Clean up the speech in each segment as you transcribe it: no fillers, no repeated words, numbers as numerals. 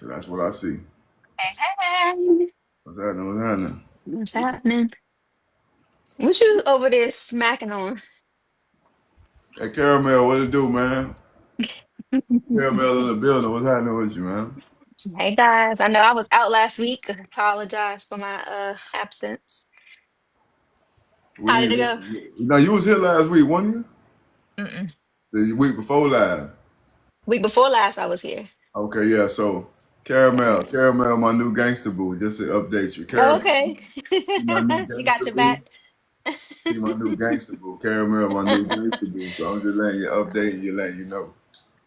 That's what I see. Hey, hey, What's happening? What's happening? what's happening? What you over there smacking on? Hey, Caramel, what it do, man? Caramel in the building. What's happening with you, man? Hey guys, I know I was out last week. Apologize for my absence. How We did it ain't. go? Now you was here last week, wasn't you? Mm-mm. The week before last. Week before last, I was here. Okay, yeah. So Caramel, my new gangster boo. Just to update you, Oh, Caramel, okay. my new She got gangster your boo. back. She my new gangster boo. Caramel, my new gangster boo. So I'm just letting you update you, letting you know.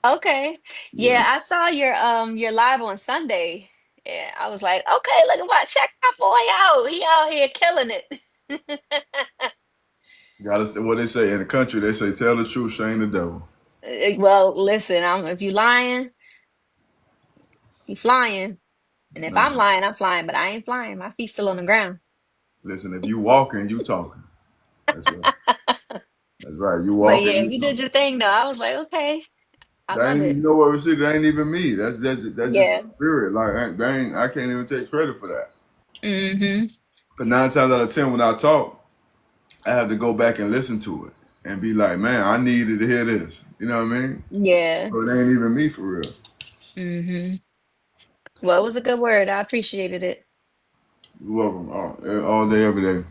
Okay. Yeah. Yeah, I saw your live on Sunday. Yeah, I was like, okay, look at what check that boy out. He out here killing it. Gotta say what they say in the country. They say, "Tell the truth, shame the devil." Well, listen, if you lying, you flying. And if I'm Nah. lying, I'm flying, but I ain't flying. My feet still on the ground. Listen, if you walking, you talking. That's right. That's right. You But walking, yeah, you you did talking. your thing though. I was like, okay, I That love ain't it. even know what was it. That ain't even me. That's just Yeah. the spirit. Like I can't even take credit for that. Hmm. But 9 times out of 10, when I talk, I have to go back and listen to it and be like, man, I needed to hear this. You know what I mean? Yeah. So it ain't even me for real. Hmm. Well, it was a good word. I appreciated it. You're welcome. All day, every day.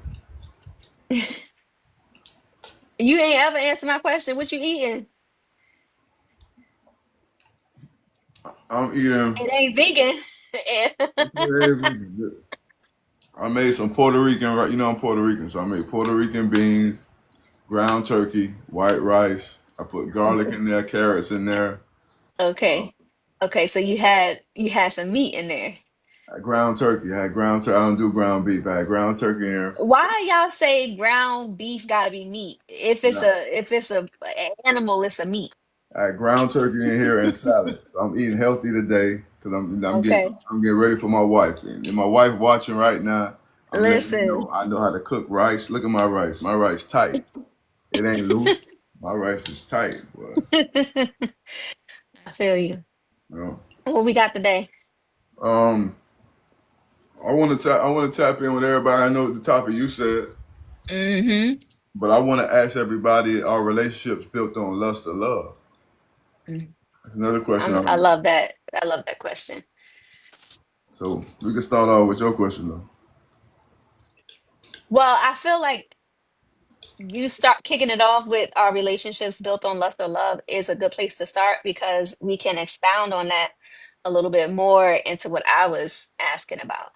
You ain't ever answered my question. What you eating? I'm eating. It ain't vegan. I made some Puerto Rican. You know I'm Puerto Rican, so I made Puerto Rican beans, ground turkey, white rice. I put garlic in there, carrots in there. Uh, Okay. Okay, so you had some meat in there. Ground turkey. I had ground turkey. I don't do ground beef. I had ground turkey in here. Why y'all say ground beef gotta be meat? Nah, If it's a animal, it's a meat. I had ground turkey in here and salad. So I'm eating healthy today because Okay. I'm getting ready for my wife. And my wife watching right now. I'm letting you Listen. know I know how to cook rice. Look at my rice. My rice tight. It ain't loose. My rice is tight. Boy. I feel you. You know. What we got today? Um, I want to tap in with everybody. I know the topic you said, Hmm. but I want to ask everybody: Are relationships built on lust or love? That's another question. I love that. I love that question. So we can start off with your question though. Well, I feel like you start kicking it off with our relationships built on lust or love is a good place to start because we can expound on that a little bit more into what I was asking about.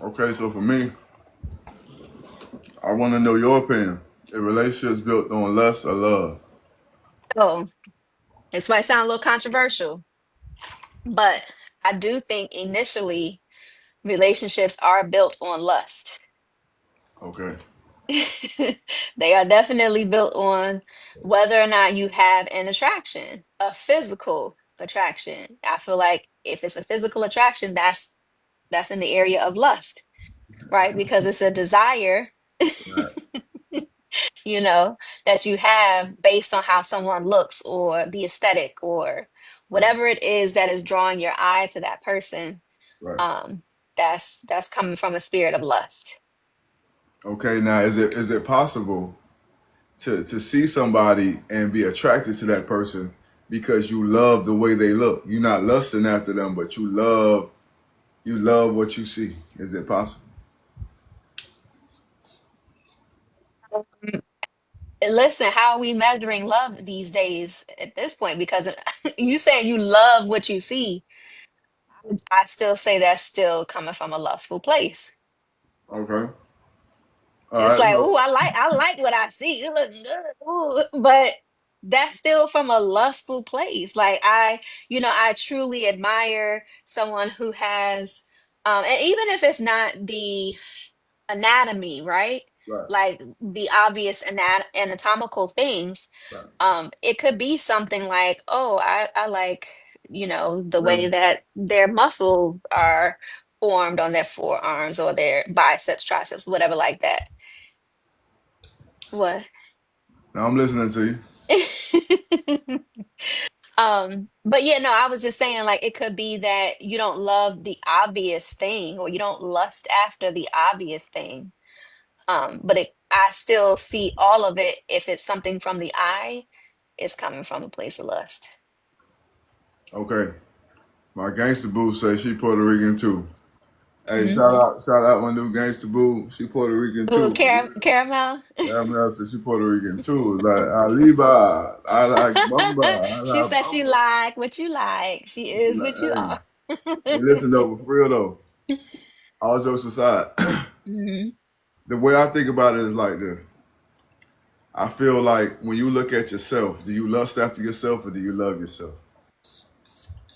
Okay, so for me, I want to know your opinion. Are relationships built on lust or love? So this might sound a little controversial, but I do think initially relationships are built on lust. Okay, They are definitely built on whether or not you have an attraction, a physical attraction. I feel like if it's a physical attraction, that's in the area of lust, right? Because it's a desire, right, you know, that you have based on how someone looks or the aesthetic or right, whatever it is that is drawing your eye to that person. right. Um, that's coming from a spirit of lust. Okay, now is it possible to see somebody and be attracted to that person because you love the way they look? You're not lusting after them, but you love what you see. Is it possible? Listen, how are we measuring love these days at this point? Because you saying you love what you see, I still say that's still coming from a lustful place. Okay. All It's right. like, So, ooh, I like what I see. It looks good. Ooh. But that's still from a lustful place. Like I truly admire someone who has, and even if it's not the anatomy, right? right, Like the obvious anatomical things. right. It could be something like, oh, I like, the way Really? that their muscles are formed on their forearms or their biceps, triceps, whatever like that. What? Now I'm listening to you. But yeah, no, I was just saying like it could be that you don't love the obvious thing or you don't lust after the obvious thing. But I still see all of it if it's something from the eye, it's coming from a place of lust. Okay. My gangster boo say she Puerto Rican too. Hey, Hmm. shout out my new gangster boo. She Puerto Rican Ooh, too. caramel. Yeah, man, said she Puerto Rican too. Like Aliba, I like Bumba, I She like said she Bumba. like what you like. She She is like, what you hey, are. hey, listen though, for real though. All jokes aside, Hmm. the way I think about it is like this. I feel like when you look at yourself, do you lust after yourself or do you love yourself?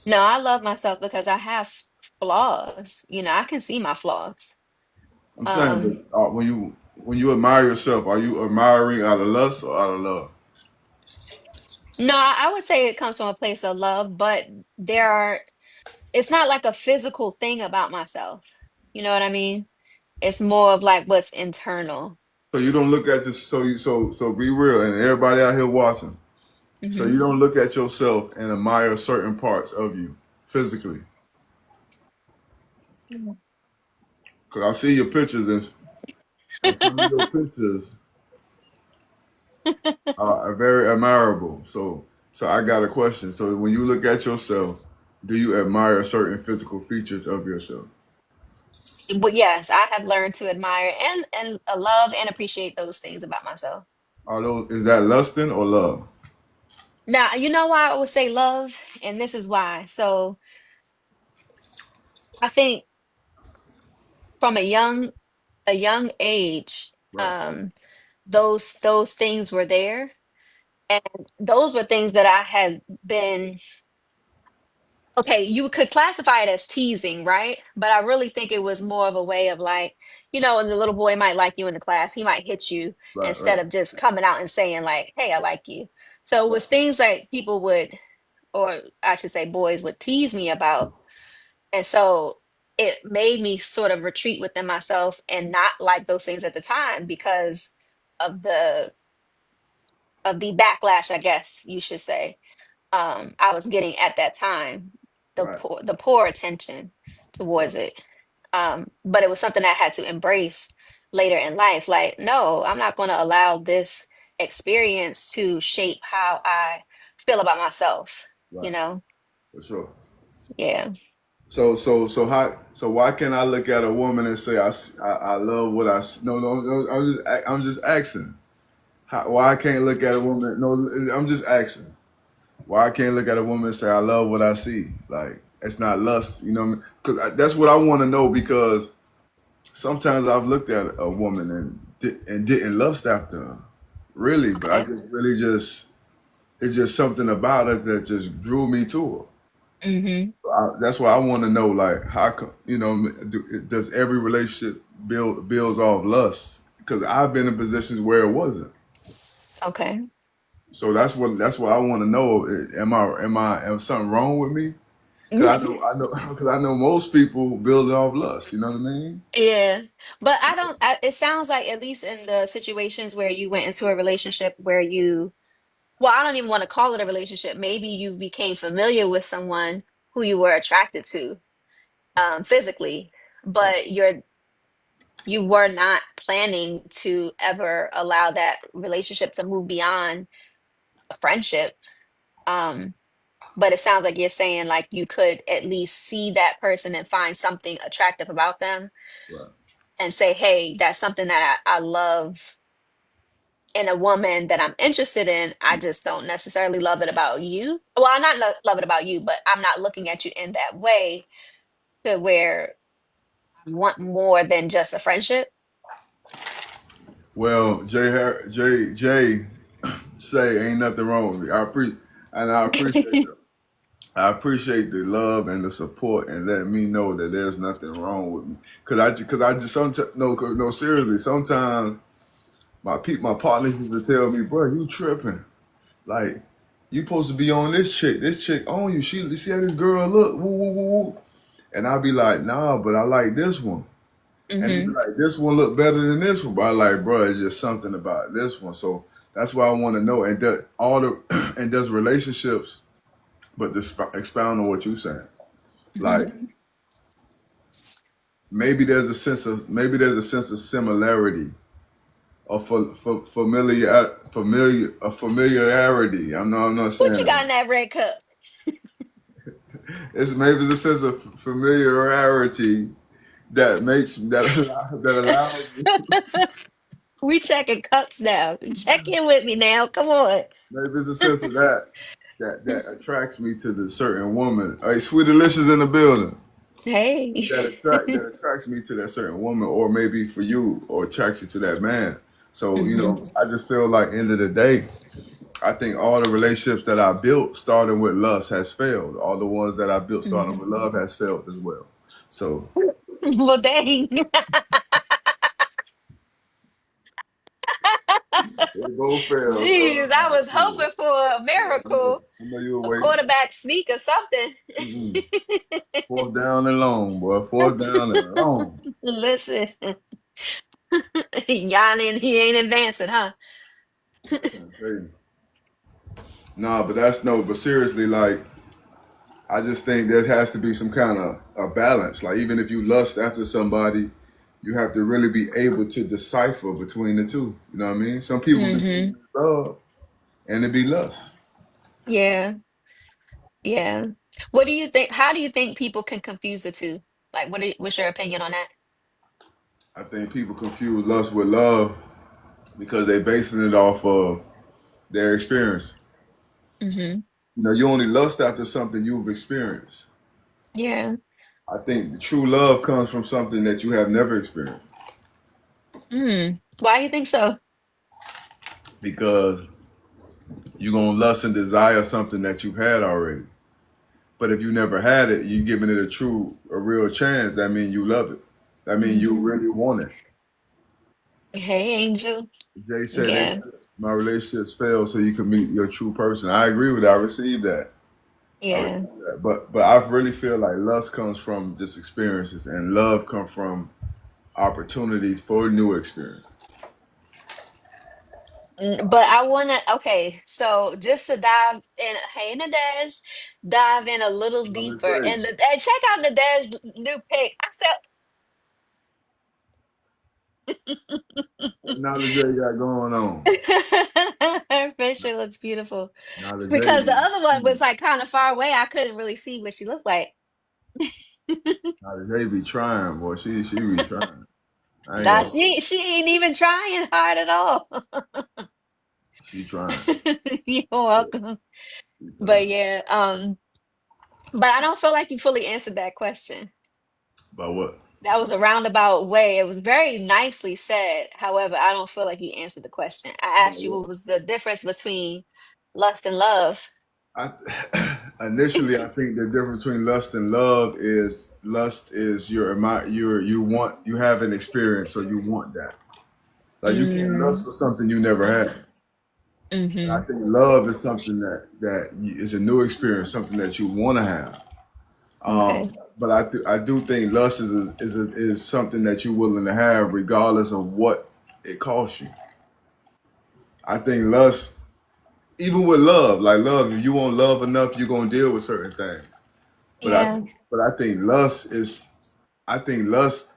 No, I love myself because I have flaws. You know, I can see my flaws. I'm saying, Um, but when you admire yourself, are you admiring out of lust or out of love? no, I would say it comes from a place of love, but there are, it's not like a physical thing about myself. You know what I mean? It's more of like what's internal. So you don't look at this. So be real, and everybody out here watching. So Hmm. you don't look at yourself and admire certain parts of you physically. Cause I see your pictures and some of your pictures are very admirable. So I got a question. So when you look at yourself, do you admire certain physical features of yourself? But yes, I have learned to admire and love and appreciate those things about myself. Are those is that lusting or love? Now, you know why I would say love, and this is why. So I think from a young age, Right, those things were there, and those were things that I had been. Okay, you could classify it as teasing, right? But I really think it was more of a way of like, and the little boy might like you in the class, he might hit you right, instead right, of just coming out and saying like, "Hey, I like you." So it right, was things that people would, or I should say, boys would tease me about, and so it made me sort of retreat within myself and not like those things at the time because of the backlash, I guess you should say, I was getting at that time, right. the poor attention towards it. But it was something I had to embrace later in life. Like, no, I'm not going to allow this experience to shape how I feel about myself, you Right, know? for sure. Yeah. So why can't I look at a woman and say I love what no no no I'm just asking why I can't look at a woman no I'm just asking why I can't look at a woman and say I love what I see, like it's not lust, you know what I mean? Because that's what I want to know, because sometimes I've looked at a woman and didn't lust after her really, but I Okay. just really just it's just something about her that just drew me to her. Hmm. That's why I want to know, like, how does every relationship builds off lust? Because I've been in positions where it wasn't. Okay. So that's what I want to know. Am something wrong with me? Because I know because I know most people build it off lust. You know what I mean? Yeah. But it sounds like, at least in the situations where you went into a relationship where well, I don't even want to call it a relationship. Maybe you became familiar with someone who you were attracted to, physically, Right, but you were not planning to ever allow that relationship to move beyond a friendship. Um, but it sounds like you're saying like you could at least see that person and find something attractive about them right. and say, hey, that's something that I love in a woman that I'm interested in. I just don't necessarily love it about you. Well, I'm not love it about you, but I'm not looking at you in that way to where I want more than just a friendship. Well, Jay say ain't nothing wrong with me. I appreciate it. I appreciate the love and the support and letting me know that there's nothing wrong with me. Cause I just sometimes no seriously. Sometimes my partners used to tell me, bro, you tripping. Like you supposed to be on this chick. This chick on you. She see how this girl look. Woo, woo, woo, woo. And I'll be like, nah, but I like this one. And they be Hmm. like, this one look better than this one. But I like, bro, it's just something about this one. So that's why I want to know. And does all the and does relationships But to expound on what you're saying, like maybe there's a sense of similarity or familiarity. I'm not What saying you it. got in that red cup? It's maybe it's a sense of familiarity that makes that allows me. We checking cups now. Check in with me now. Come on. Maybe it's a sense of that attracts me to the certain woman. Hey, sweet delicious in the building. Hey. That attracts me to that certain woman, or maybe for you, or attracts you to that man. So Hmm. I just feel like end of the day, I think all the relationships that I built starting with lust has failed. All the ones that I built starting with love has failed as well. So Well, dang. they both failed. Jeez, I was So, hoping for a yeah, miracle, I know you a were waiting. quarterback sneak or something. Mm-mm. Fourth down and long, boy. Fourth down and long. Listen, y'all ain't, he ain't advancing, huh? I'm trying to tell you. Nah, but that's no. But seriously, like I just think there has to be some kind of a balance. Like even if you lust after somebody, you have to really be able to decipher between the two. You know what I mean? Some people can say Hmm. love and it be lust. Yeah, yeah. What do you think? How do you think people can confuse the two? Like, what's your opinion on that? I think people confuse lust with love because they basing it off of their experience. Hmm. You only lust after something you've experienced. Yeah. I think the true love comes from something that you have never experienced Mm. Why do you think so? because you're gonna lust and desire something that you've had already. But if you never had it, you giving it a real chance. That means you love it. That means you Hmm. really want it. Hey, Angel. Jay said Yeah, my relationships fail so you can meet your true person. I agree with that. I received that. I received yeah. that. But I really feel like lust comes from just experiences, and love comes from opportunities for new experience. But I wanna, okay, so just to dive in, hey, in the dash, dive in a little Knowledge deeper, J. and check out the dash new pic. I What Knowledge J got going on? said her picture looks beautiful Knowledge because the other one J. was like kind of far away. I couldn't really see what she looked like. Knowledge J be trying, boy. She be trying. I ain't Nah, gonna. she ain't even trying hard at all. She trying. You're Yeah, welcome. she But trying. yeah, but I don't feel like you fully answered that question. About what? That was a roundabout way. It was very nicely said. However, I don't feel like you answered the question. I About asked you what? what was the difference between lust and love. I initially I think the difference between lust is you have an experience so you want that. Like you can't lust Mm, for something you never had. And I mm-hmm. think love is something is a new experience, something that you want to have. Okay. But I do think lust is something that you're willing to have regardless of what it costs you. I think lust, even with love, like love, if you want love enough, you're gonna deal with certain things. But I Yeah. but I think lust is I think lust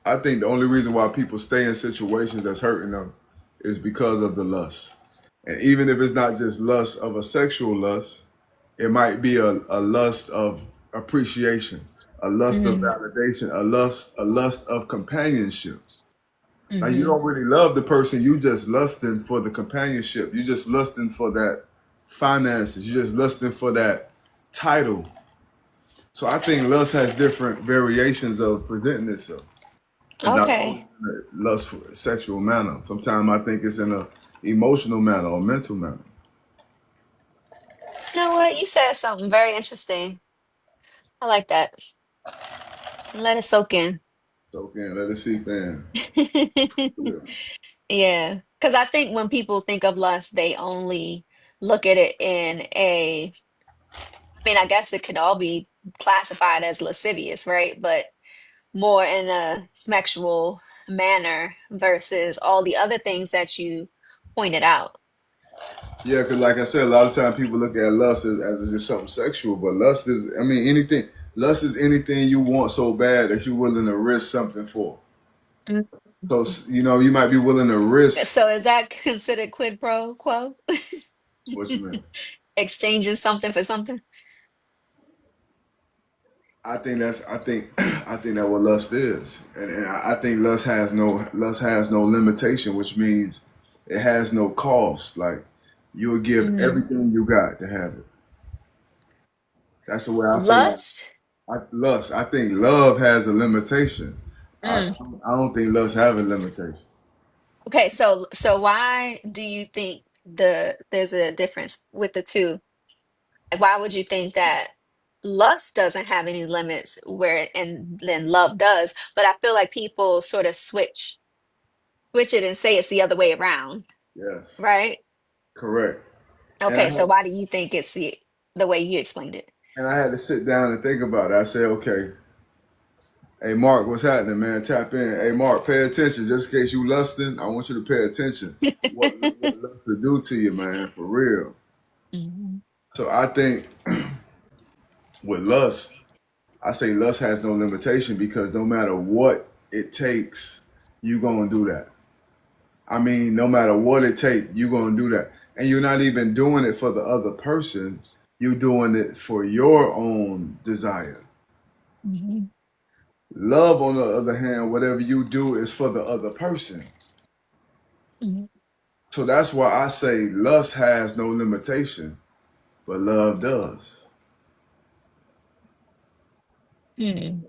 I think the only reason why people stay in situations that's hurting them is because of the lust. And even if it's not just lust of a sexual lust, it might be a lust of appreciation, a lust of Mm, validation, a lust of companionship. Now you mm-hmm. don't really love the person, you just lusting for the companionship. You just lusting for that finances. You just lusting for that title. So I think lust has different variations of presenting itself. It's not always Okay. in a lustful sexual manner. Sometimes I think it's in a emotional manner or mental manner. You know what? You said something very interesting. I like that. Let it soak in. So again, let it seep in. Yeah. Yeah. Because I think when people think of lust, they only look at it in I mean, I guess it could all be classified as lascivious, right? But more in a sexual manner versus all the other things that you pointed out. Yeah, because like I said, a lot of times people look at lust as just something sexual, but lust is, I mean, anything. Lust is anything you want so bad that you're willing to risk something for. Mm. So you know, you might be willing to risk. So is that considered quid pro quo? What you mean? Exchanging something for something? I think I think that what lust is, and I think lust has no limitation, which means it has no cost. Like you would give Mm. everything you got to have it. That's the way I feel like Lust? lust. I think love has a limitation. I Mm. I don't think lust have a limitation. Okay, so why do you think there's a difference with the two? Like, why would you think that lust doesn't have any limits where and then love does? But I feel like people sort of switch it and say it's the other way around, Yes, right? correct. And Okay, so why do you think it's the way you explained it? I had to sit down and think about it. I said, okay, hey Mark, what's happening, man? Tap in. Hey Mark, pay attention. Just in case you lusting, I want you to pay attention. What lust to do to you, man, for real. Mhm. So I think with lust, I say lust has no limitation because no matter what it takes, you gonna do that. I mean, no matter what it takes, you gonna do that. And you're not even doing it for the other person. You're doing it for your own desire. Mhm. Love, on the other hand, whatever you do is for the other person. Mhm. So that's why I say lust has no limitation, but love does. Mhm.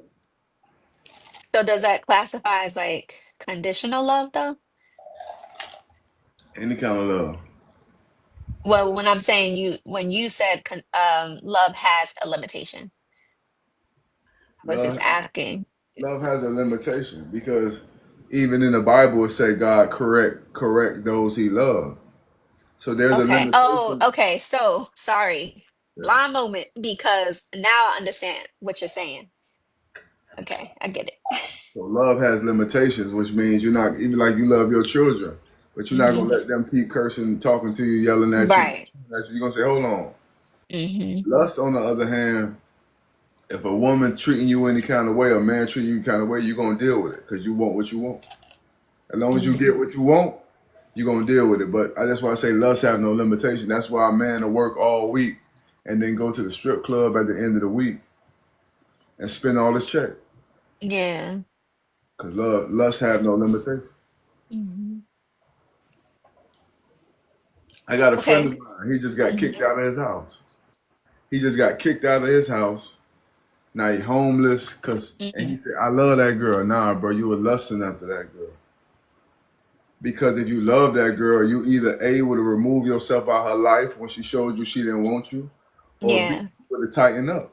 So does that classify as like conditional love though? Any kind of love. Well, when I'm saying when you said love has a limitation, I was just Love asking. love has a limitation because even in the Bible it say God correct those he loved. So there's a Okay. Oh, limitation. okay. So sorry. Yeah. Blind moment because now I understand what you're saying. Okay, I get it. So love has limitations, which means you're not even like you love your children, but you're not Hmm. gonna let them keep cursing, talking to you, yelling at you. Right. You're gonna say, hold on. Hmm. Lust, on the other hand, if a woman treating you any kind of way, a man treating you any kind of way, you're gonna deal with it because you want what you want. As long as you Hmm. get what you want, you're gonna deal with it. But that's why I say lust have no limitation. That's why a man will work all week and then go to the strip club at the end of the week and spend all his check. Yeah. Because lust have no limitation. Hmm. I got a friend Okay. of mine. He just got Hmm. kicked out of his house. He just got kicked out of his house. Now he homeless. And he Hmm. said, I love that girl. Nah, bro, you were lusting after that girl. Because if you love that girl, you either A, would have removed yourself out her life when she showed you she didn't want you, or B, Yeah. would have tightened up.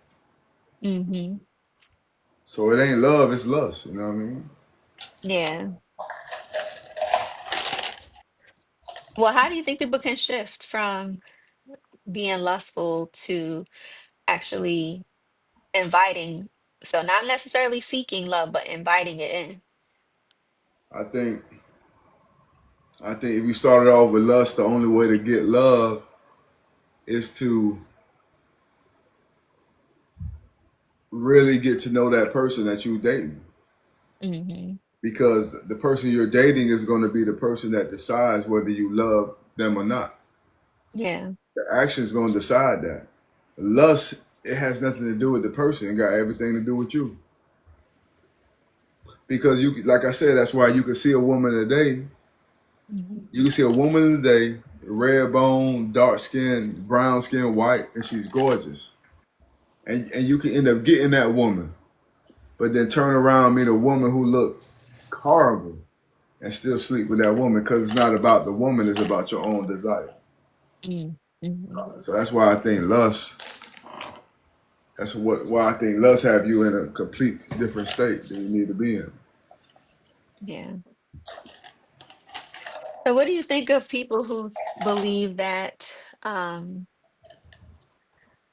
Hmm. So it ain't love, it's lust. You know what I mean? Yeah. Well, how do you think people can shift from being lustful to actually inviting? So not necessarily seeking love, but inviting it in. I think I think if you started off with lust, the only way to get love is to really get to know that person that you're dating. Hmm. Because the person you're dating is going to be the person that decides whether you love them or not. Yeah. The action is going to decide that. Lust, it has nothing to do with the person. It got everything to do with you. Because like I said, that's why you can see a woman today. Hmm. You can see a woman today, red bone, dark skin, brown skin, white, and she's gorgeous. And you can end up getting that woman, but then turn around and meet a woman who look horrible and still sleep with that woman because it's not about the woman, it's about your own desire. Hmm. So that's why I think lust. That's why I think lust have you in a complete different state than you need to be in. Yeah. So what do you think of people who believe that um,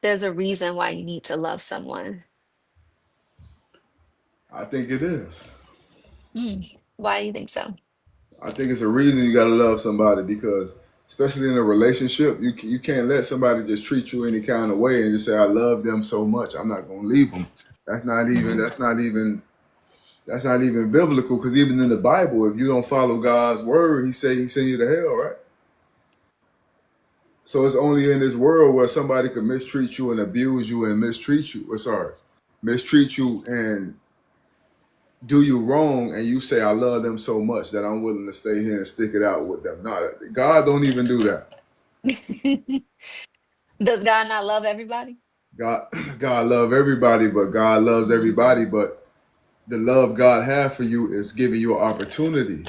there's a reason why you need to love someone? I think it is. Mm. Why do you think so? I think it's a reason you gotta love somebody because especially in a relationship. You can't let somebody just treat you any kind of way and just say I love them so much I'm not gonna leave them. That's not even. Mhm. That's not even. That's not even biblical because even in the Bible, if you don't follow God's word, He say He send you to hell, right? So it's only in this world where somebody could mistreat you and abuse you and mistreat you. Or sorry, mistreat you and do you wrong, and you say I love them so much that I'm willing to stay here and stick it out with them. No, God don't even do that. Does God not love everybody? God, God love everybody, but God loves everybody. But the love God have for you is giving you an opportunity.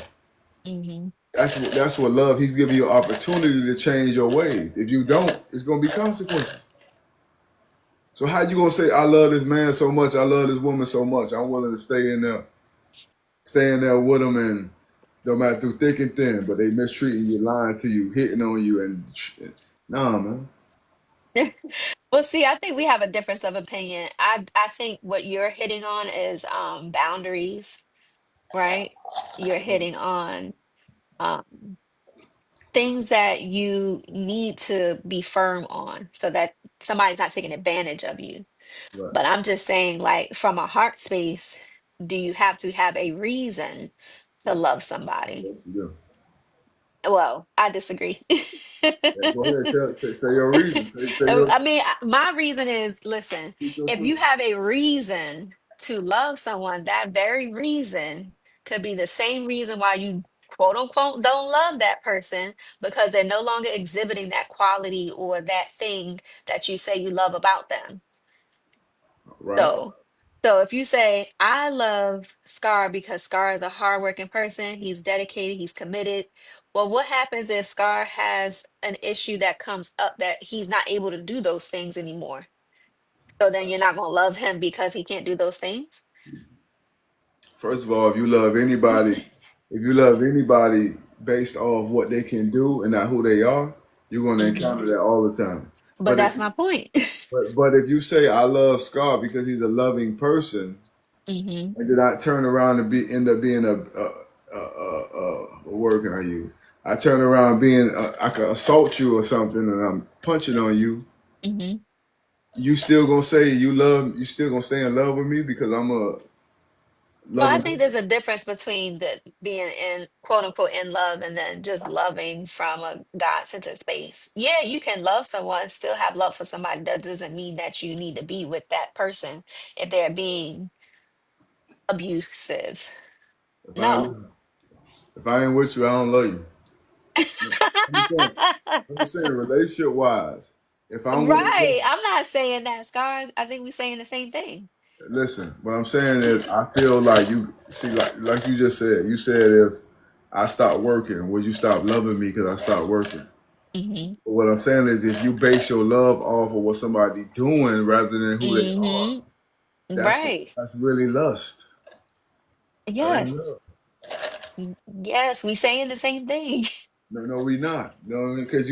Hmm. That's what love. He's giving you an opportunity to change your ways. If you don't, it's gonna be consequences. So how you gonna say I love this man so much, I love this woman so much, I'm willing to stay in there with them, and no matter through thick and thin, but they mistreating you, lying to you, hitting on you, and nah, man. Well, see, I think we have a difference of opinion. I think what you're hitting on is boundaries, right? You're hitting on um things that you need to be firm on so that somebody's not taking advantage of you. Right. But I'm just saying, like, from a heart space, do you have to have a reason to love somebody? Yes, you do. Well, I disagree. Yeah, go ahead, say your reason. Say your I mean, my reason is, listen, speak your if you truth. have a reason to love someone, that very reason could be the same reason why you quote unquote don't love that person because they're no longer exhibiting that quality or that thing that you say you love about them. Right. So, so if you say, I love Scar because Scar is a hardworking person, he's dedicated, he's committed. Well, what happens if Scar has an issue that comes up that he's not able to do those things anymore? So then you're not gonna love him because he can't do those things? First of all, if you love anybody based off what they can do and not who they are, you're gonna Hmm. encounter that all the time. But But if that's my point. but if you say I love Scar because he's a loving person, Hmm. and then I turn around and end up being what word can I use? I turn around being I could assault you or something, and I'm punching on you. Hmm. You still gonna say you still gonna stay in love with me because I'm a Well, I loving think person? there's a difference between the being in quote unquote in love and then just loving from a God-centered space. Yeah, you can love someone, still have love for somebody. That doesn't mean that you need to be with that person if they're being abusive. If I No. ain't if I ain't with you, I don't love you. No. I'm just saying relationship wise. If I'm with Right. I'm not saying that, Scar. I think we're saying the same thing. listen, what I'm saying is I feel like you see like you just said. You said if I stop working, will you stop loving me because I stopped working? Hmm. But what I'm saying is if you base your love off of what somebody doing rather than who they are, Hmm. that's Right. that's really lust. That ain't Yes. love. Yes, we saying the same thing. No, no, we not. No, because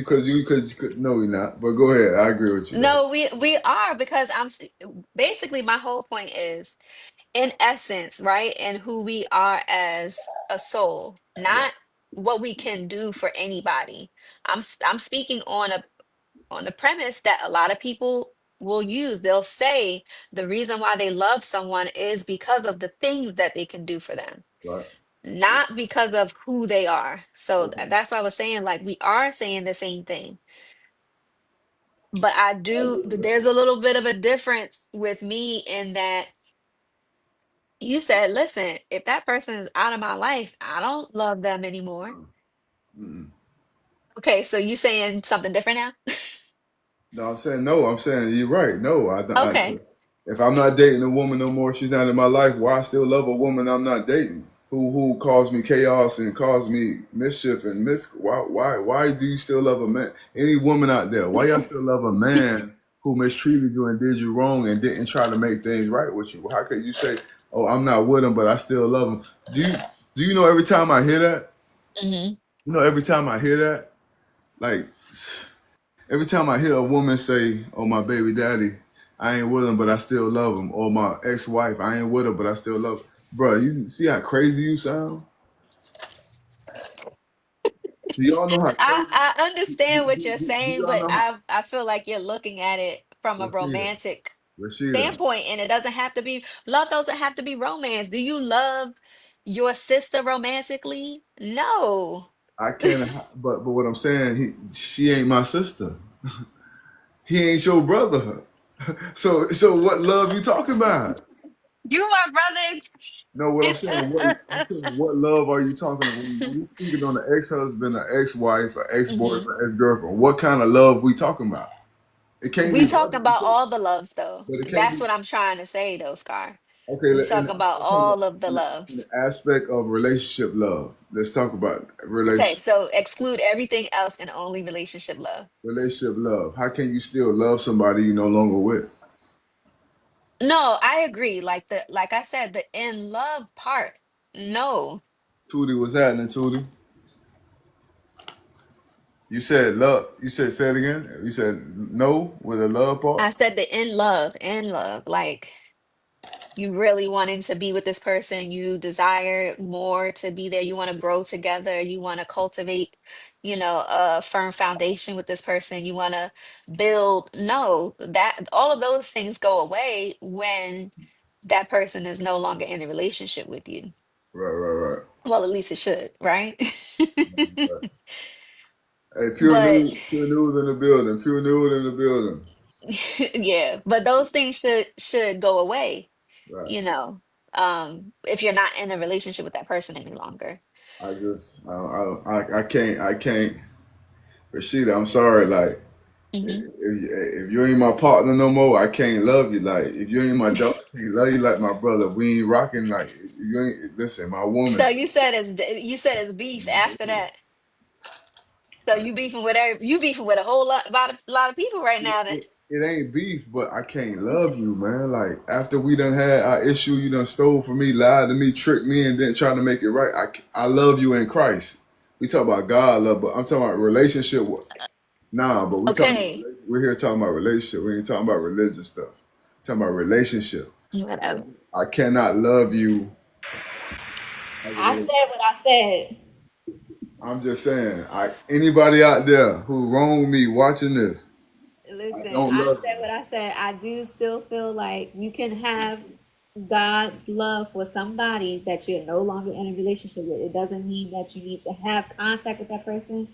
no, we not. But go ahead. I agree with you. Go ahead. No, we are because basically my whole point is in essence, right? And who we are as a soul, Right, not what we can do for anybody. I'm speaking on the premise that a lot of people will use. They'll say the reason why they love someone is because of the things that they can do for them, right. not because of who they are. So Okay. that's why I was saying like we are saying the same thing. But I I do, agree with that. there's a little bit of a difference with me in that you said, listen, if that person is out of my life, I don't love them anymore. Mm-mm. Okay, so you saying something different now? No, I'm saying no. I'm saying you're right. No, Okay. if I'm not dating a woman no more, she's not in my life. Why I still love a woman I'm not dating? Who caused me chaos and caused me mischief and why do you still love a man? Any woman out there, why y'all still love a man who mistreated you and did you wrong and didn't try to make things right with you? How could you say, "Oh, I'm not with him, but I still love him"? Do you know every time I hear that? Hmm. You know every time I hear that, like. Every time I hear a woman say, "Oh, my baby daddy, I ain't with him, but I still love him," or my ex-wife, "I ain't with her, but I still love her," bro, you see how crazy you sound? Do y'all know how crazy? I understand what you're Do saying, y'all but know how? I feel like you're looking at it from a Rashida, romantic Rashida, standpoint, and it doesn't have to be love. Doesn't have to be romance. Do you love your sister romantically? No. I can't. But what I'm saying, she ain't my sister. He ain't your brother. So what love you talking about? You my brother. No, what I'm saying, I'm saying, what love are you talking about? When you speaking on an ex-husband, an ex-wife, an hmm ex-boyfriend, ex-girlfriend, what kind of love we talking about? It can't We be talking brother, about all the loves, though. but it can't That's be what I'm trying to say, though, Scar. okay. We talking about all of the In loves. the aspect of relationship love, let's talk about Okay, so exclude everything else and only relationship love. relationship love. How can you still love somebody you no longer with? No, I agree. Like I said, the in love part. No. Tootie, what's happening, Tootie? You said love. You said say it again. You said no with a love part. I said the in love. Like you really wanting to be with this person, you desire more to be there, you want to grow together, you want to cultivate, a firm foundation with this person, you want to build. No, that all of those things go away when that person is no longer in a relationship with you. Right, right, right. Well, at least it should, right? Right. Hey, But pure news in the building. Pure news in the building. yeah, but those things should go away, Right. you know, if you're not in a relationship with that person any longer. I just, I can't, I can't. Rashida, I'm sorry. Like, hmm if you ain't my partner no more, I can't love you. Like, if you ain't my dog, I can't love you like my brother. We ain't rocking. Like, if you ain't, listen, my woman. So you said it's beef after that. So you beefing with a whole lot of people right It, now. Then it, it ain't beef, but I can't love you, man. Like after we done had our issue, you done stole from me, lied to me, tricked me, and then trying to make it right. I love you in Christ. We talk about God love, but I'm talking about relationship. Nah, but okay, we're here talking about relationship. We ain't talking about religious stuff. Talking about relationship. whatever. I cannot love you. I said what I said. I'm just saying. Anybody out there who wrong me watching this, I Listen, don't I love said what I said. I do still feel like you can have God's love for somebody that you're no longer in a relationship with. It doesn't mean that you need to have contact with that person.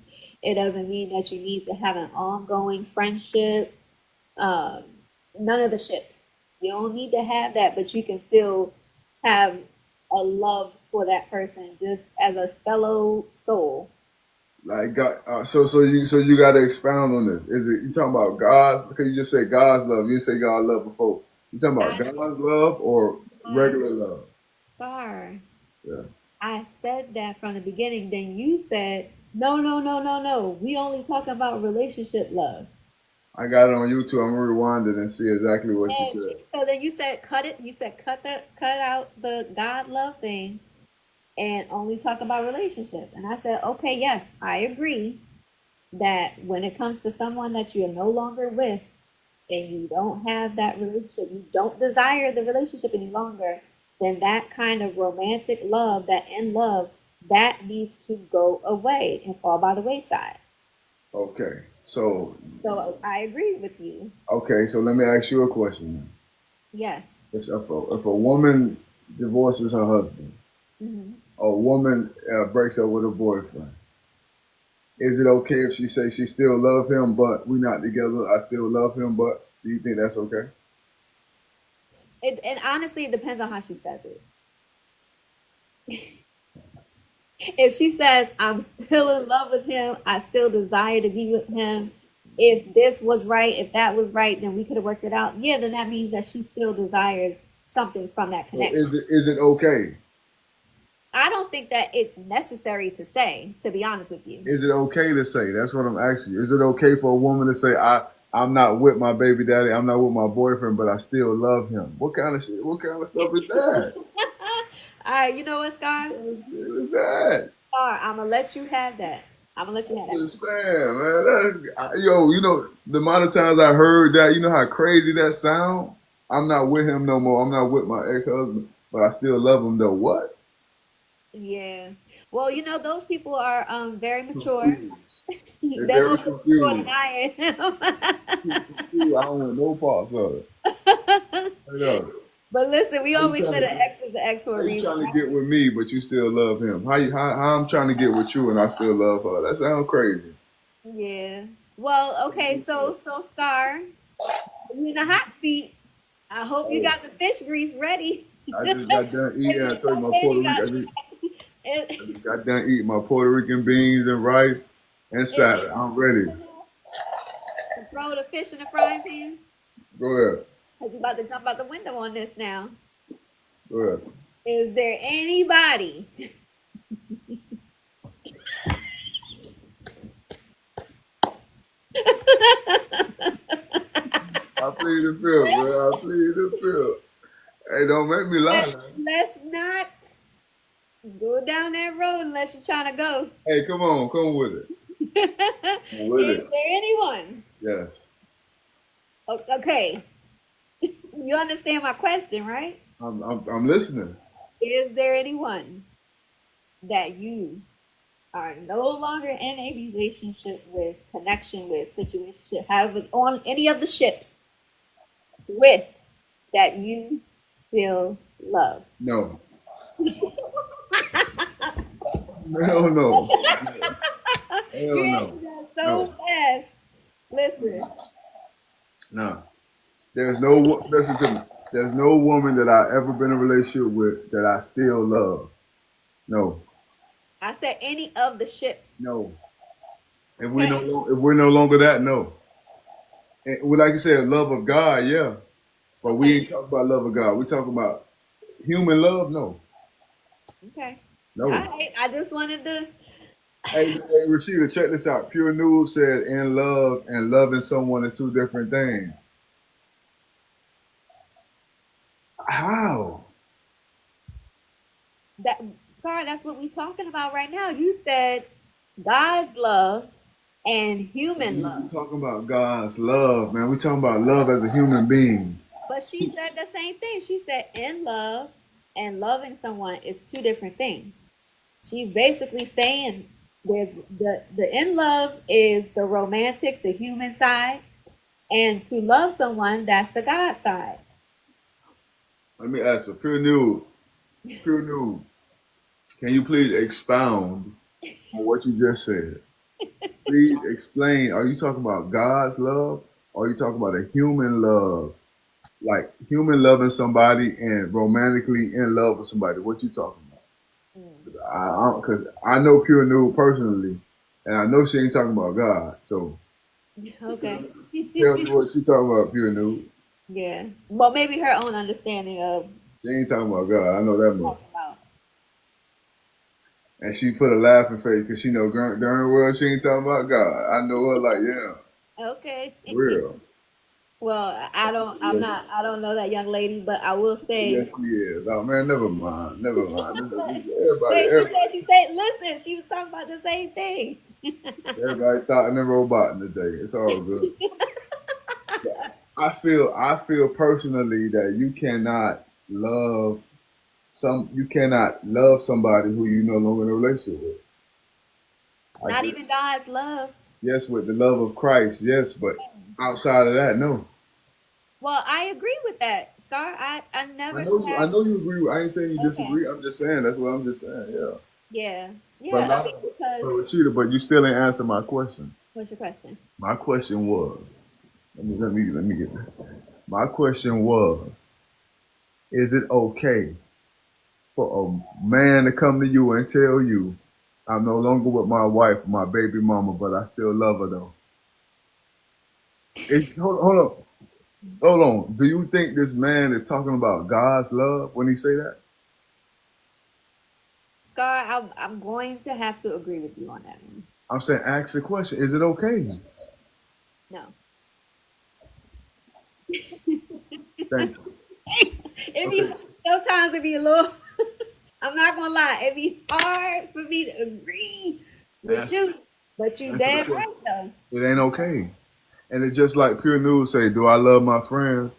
It doesn't mean that you need to have an ongoing friendship. Um, None of the ships. You don't need to have that, but you can still have a love for that person just as a fellow soul. Like God, so you got to expound on this. Is it you talking about God's? Because you just said God's love. You didn't say God's love before. You talking about I God's love or I regular love? far. Yeah, I said that from the beginning. Then you said, no, no, no, no, no. We only talk about relationship love. I got it on YouTube. I'm gonna rewind it and see exactly what you And said. so then you said cut it. You said cut out the God love thing and only talk about relationship. And I said, okay, yes, I agree that when it comes to someone that you're no longer with and you don't have that relationship, you don't desire the relationship any longer, then that kind of romantic love, that in love, that needs to go away and fall by the wayside. Okay, so So I agree with you. so let me ask you a question. Yes. If a woman divorces her husband, hmm a woman breaks up with her boyfriend, is it okay if she say she still love him, but we not together? I still love him, but do you think that's okay? And honestly, it depends on how she says it. If she says, I'm still in love with him, I still desire to be with him. If this was right, if that was right, then we could have worked it out. Yeah, then that means that she still desires something from that So connection. is it okay? I don't think that it's necessary to say, to be honest with you. Is it okay to say? That's what I'm asking you. Is it okay for a woman to say, I'm not with my baby daddy, I'm not with my boyfriend, but I still love him? What kind of shit? What kind of stuff is that? All right, you know what, Scar? What kind of shit is that? Scar, I'm gonna let you have that. I'm gonna let you have I'm that. just saying, man. Yo, the amount of times I heard that, you know how crazy that sound? I'm not with him no more. I'm not with my ex husband, but I still love him though. What? Yeah. Well, those people are very mature. Confused. They're They're a very little bit mature than confused. Confused. I don't want no parts of it. I am. I know. But listen, we How you always trying said to an X is an X for a how you reason, trying to right? get with me, but you still love him? How I'm trying to get with you and I still love her? That sounds crazy. Yeah. Well, okay, so Scar, you in the hot seat. I hope you Hey, got the fish grease ready. I just got done eating. I told you my Okay, Puerto you got Rican. it, I just got done eating my Puerto Rican beans and rice and is salad. I'm ready. to throw the fish in the frying pan. Go ahead. Cause you about to jump out the window on this now. Go ahead. Is there anybody I plead the fifth, man. I plead the fifth. Hey, don't make me lie now. let's not go down that road unless you're trying to go. Hey, come on, come with it. Come with Is it. there anyone? Yes. Okay, you understand my question, right? I'm listening. Is there anyone that you are no longer in a relationship with, connection with, situationship, have it on any of the ships with that you still love? No. Hell no. Hell You no. answered that No. so fast. Listen, No. Listen to me. There's no woman that I ever been in a relationship with that I still love. No. I said any of the ships. No. Okay. If we're no longer that, no. And like you said, love of God, yeah. But we Okay. ain't talking about love of God. We talking about human love, no. Okay. All No. right. I just wanted to. Hey, Rashida, check this out. Pure News said in love and loving someone are two different things. How? That Scar, that's what we're talking about right now. You said God's love and human We love. talking about God's love, man. We talking about love as a human being. But she said the same thing. She said in love and loving someone is two different things. She's basically saying there's the in love is the romantic, the human side, and to love someone, that's the God side. Let me ask you, Pure News, can you please expound on what you just said? Please explain. Are you talking about God's love or are you talking about a human love? Like human loving somebody and romantically in love with somebody. What you talking about? Mm. Because I know Pure Nude personally, and I know she ain't talking about God. So Okay. tell me what she talking about, Pure Nude. Yeah. Well, maybe her own understanding of She ain't talking about God. I know that much. talking about. And she put a laughing face because she know darn well she ain't talking about God. I know her like, yeah, Okay. real. Well, I don't. I'm Yes, not. I don't know that young lady, but I will yes say. she is. Oh man, never mind. Never mind. Wait, she said. Listen, she was talking about the same thing. Everybody thought in the robot today. It's all good. I feel personally that you cannot love somebody who you no longer in a relationship with. I Not just even God's love. yes with the love of Christ, yes, but outside of that, no. Well, I agree with that, Scar. I I never know you I said. know you agree with I ain't saying you Okay. disagree. I'm just saying that's what I'm just saying, yeah. Yeah. But Yeah. I not mean, because but Rashida, but you still ain't answer my question. what's your question? My question was let me get this. My question was, is it okay for a man to come to you and tell you, I'm no longer with my wife, my baby mama, but I still love her though? Hold on. Hold on. Do you think this man is talking about God's love when he say that? Scar, I'm going to have to agree with you on that one. I'm saying ask the question. Is it okay? No. Thank you. It be Okay. sometimes it be a little. I'm not gonna lie. It be hard for me to agree with That's you, but you that's damn okay. right though. It ain't okay. And it's just like Pure News say, do I love my friends?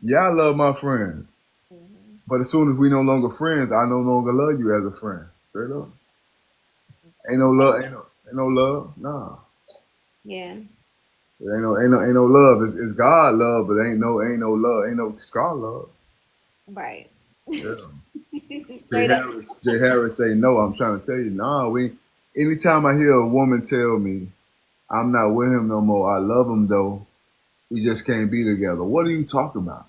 Yeah, I love my friends. Mhm. But as soon as we no longer friends, I no longer love you as a friend. Straight up. Ain't no love. Ain't no love. Nah. Yeah. Ain't no love. It's God love, but ain't no love. Ain't no Scar love. Right. Yeah. Straight up. Jay Harris say no. I'm trying to tell you, nah. Anytime I hear a woman tell me I'm not with him no more, I love him though. We just can't be together. What are you talking about?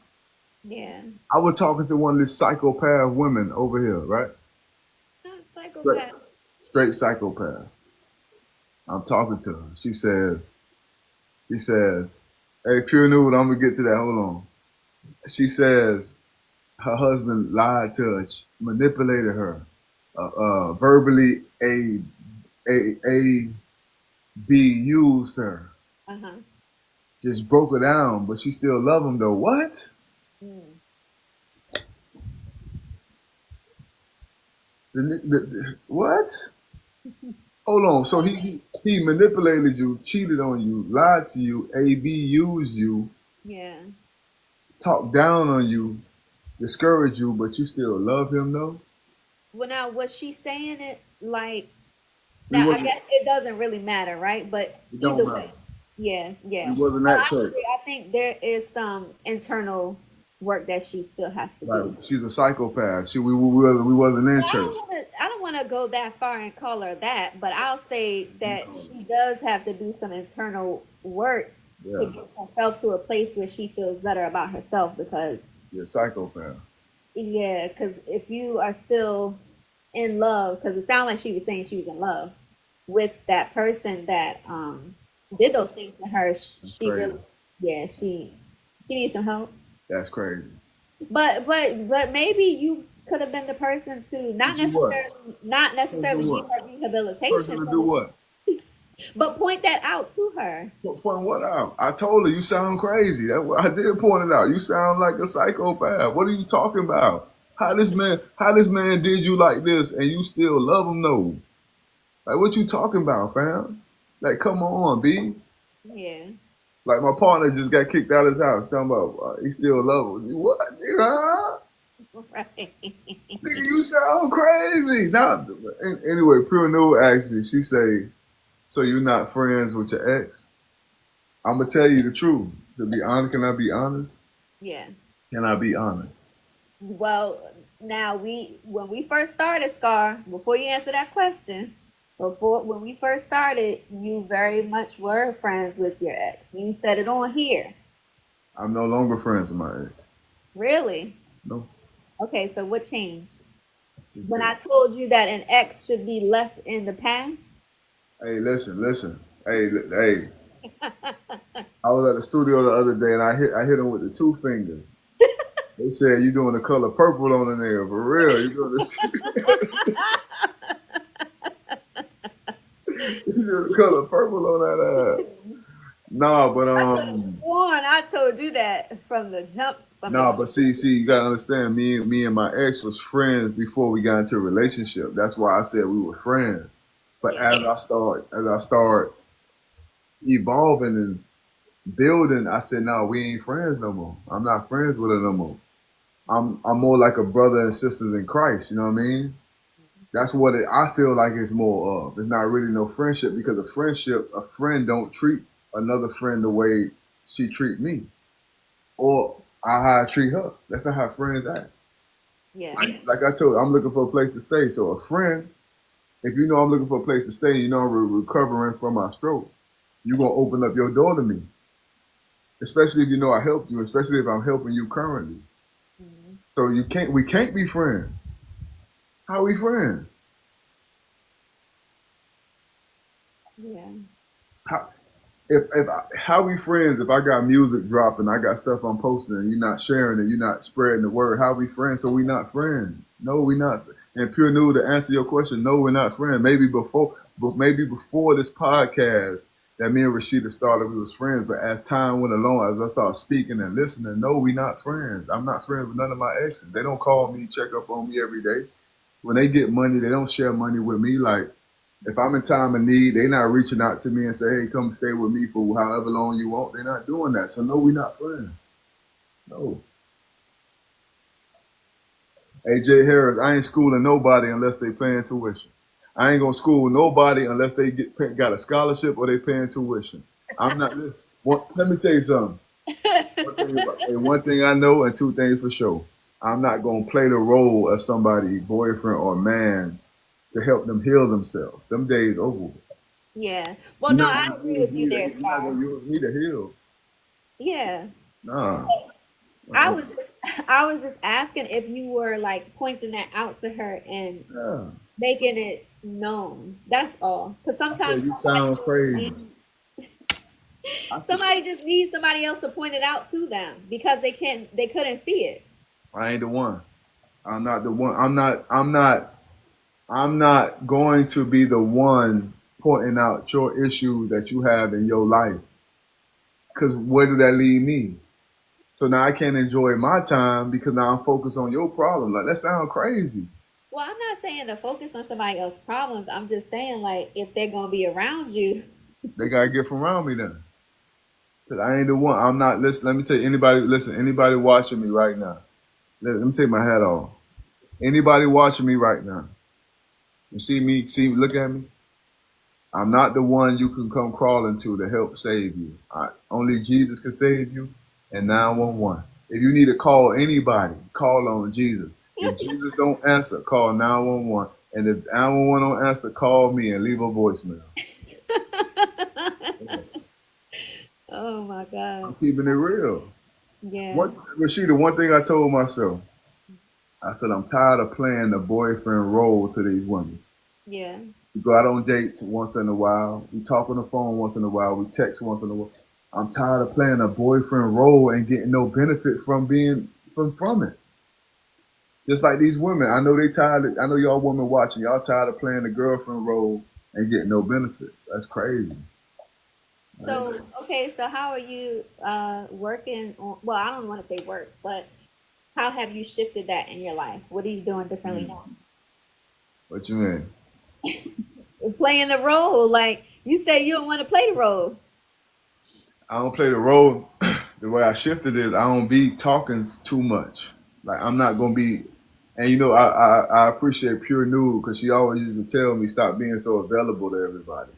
Yeah. I was talking to one of these psychopath women over here, right? Not Straight, psychopath. straight psychopath. I'm talking to her. She says, hey, pure nude, I'm gonna get to that. Hold on. She says her husband lied to her, manipulated her, verbally a used her, Uh-huh. just broke her down, but she still love him though. What? Mm. What? Hold on. So he manipulated you, cheated on you, lied to you, used you, Yeah. talked down on you, discouraged you, but you still love him though? Well, now was she saying it like We now? I wasn't guess it doesn't really matter, right? But it either don't way, matter. yeah, We yeah. wasn't No, that church. honestly, I think there is some internal work that she still has to Like do. she's a psychopath. We wasn't in Well, church. I don't want to go that far and call her that, but I'll say You that call she does have to do some internal work it. to Yeah. get herself to a place where she feels better about herself. Because You're a psychopath. yeah, because if you are still in love, because it sounded like she was saying she was in love with that person that did those things to her, That's she crazy. really, yeah, she needs some help. That's crazy. But maybe you could have been the person to To do what? not To do necessarily give what? her Person rehabilitation, to do what? but point that out to her. Point what out? I told her you sound crazy. That I did point it out. You sound like a psychopath. What are you talking about? How this man did you like this and you still love him though? Like what you talking about, fam? Like come on, B. Yeah. Like my partner just got kicked out of his house. Talking about he still love him. What? Nigga? Right. Nigga, you sound crazy. Now, anyway, Pure New asked me. She say, "So you're not friends with your ex?" I'm gonna tell you the truth. To be honest, can I be honest? Yeah. Can I be honest? Well, now when we first started, Scar, before you answer that question, before when we first started, you very much were friends with your ex. You said it on here. I'm no longer friends with my ex. Really? No, Okay, so what changed? just When did. I told you that an ex should be left in the past? Hey, listen. Hey. I was at the studio the other day and I hit him with the two fingers. They said you doing the color purple on the nail for real. You doing this? You doing the color purple on that ass? Nah, but I could have sworn I told you that from the Nah, but see, you gotta understand. Me and my ex was friends before we got into a relationship. That's why I said we were friends. But yeah. as I start evolving and building, I said, no, we ain't friends no more. I'm not friends with her no more. I'm more like a brother and sisters in Christ. You know what I mean? That's what I feel like it's more of. It's not really no friendship because a friend don't treat another friend the way she treat me or how I treat her. That's not how friends act. Yeah. Like I told you, I'm looking for a place to stay. So a friend, if you know I'm looking for a place to stay, you know I'm recovering from my stroke, you're gonna open up your door to me. Especially if you know I helped you, especially if I'm helping you currently. Mhm. So we can't be friends. How are we friends? Yeah. How, how we friends if I got music dropping, I got stuff I'm posting, and you're not sharing it, you're not spreading the word. How we friends? So we not friends. No, we not. And pure new to answer your question, no, we're not friends. Maybe before this podcast that me and Rashida started, we was friends. But as time went along, as I started speaking and listening, no, we not friends. I'm not friends with none of my exes. They don't call me, check up on me every day. When they get money, they don't share money with me. Like if I'm in time of need, they not reaching out to me and say, "Hey, come stay with me for however long you want." They're not doing that. So no, we not friends. No. AJ Harris, I ain't schooling nobody unless they paying tuition. I ain't gonna school nobody unless they got a scholarship or they paying tuition. I'm not. Let me tell you something. One thing I know, and two things for sure. I'm not gonna play the role of somebody's boyfriend or man to help them heal themselves. Them days over with. Yeah. Well, You're no, not I gonna agree use with you me to. there, You're not Star. gonna use me to heal. Yeah. Nah. I Uh-uh. was just I was just asking if you were like pointing that out to her and Yeah. making it known. That's all. Because I said sometimes you sound crazy. I, somebody just needs somebody else to point it out to them because they couldn't see it. I ain't the one. I'm not the one. I'm not going to be the one pointing out your issue that you have in your life. Cause where do that leave me? So now I can't enjoy my time because now I'm focused on your problem. Like that sounds crazy. Well, I'm not saying to focus on somebody else's problems. I'm just saying like if they're gonna be around you. They gotta get from around me then. Cause I ain't the one. I'm not. Listen. Let me tell you. Anybody listen? Anybody watching me right now? Let me take my hat off. Anybody watching me right now? You see me? See? Look at me. I'm not the one you can come crawling to help save you. Only Jesus can save you and 911. If you need to call anybody, call on Jesus. If Jesus don't answer, call 911. And if 911 don't answer, call me and leave a voicemail. Oh my I'm God. keeping it real. Yeah. What, Rashida, one thing I told myself, I said, I'm tired of playing the boyfriend role to these women. Yeah. We go out on dates once in a while. We talk on the phone once in a while. We text once in a while. I'm tired of playing a boyfriend role and getting no benefit from being from it. Just like these women, I know they tired. I know y'all women watching. Y'all tired of playing the girlfriend role and getting no benefit. That's crazy. Right? So okay, so how are you working on well, I don't want to say work, but how have you shifted that in your life? What are you doing differently Hmm. now? What you mean? Playing the role, like you say you don't want to play the role. I don't play the role. The way I shifted is I don't be talking too much. Like I'm not gonna be. And you know, I appreciate Pure Nude because she always used to tell me stop being so available to everybody.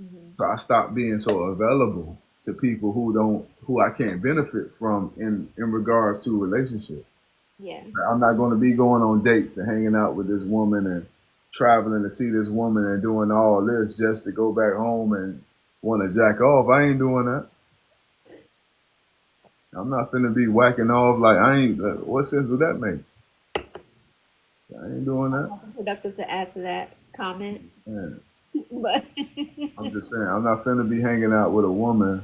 Hmm. So I stopped being so available to people who I can't benefit from in regards to relationships. Yeah. I'm not going to be going on dates and hanging out with this woman and traveling to see this woman and doing all this just to go back home and want to jack off. I ain't doing that. I'm not finna be whacking off like I ain't. What sense would that make? I ain't doing that. Nothing productive to add to that comment, Man, but I'm just saying I'm not finna be hanging out with a woman,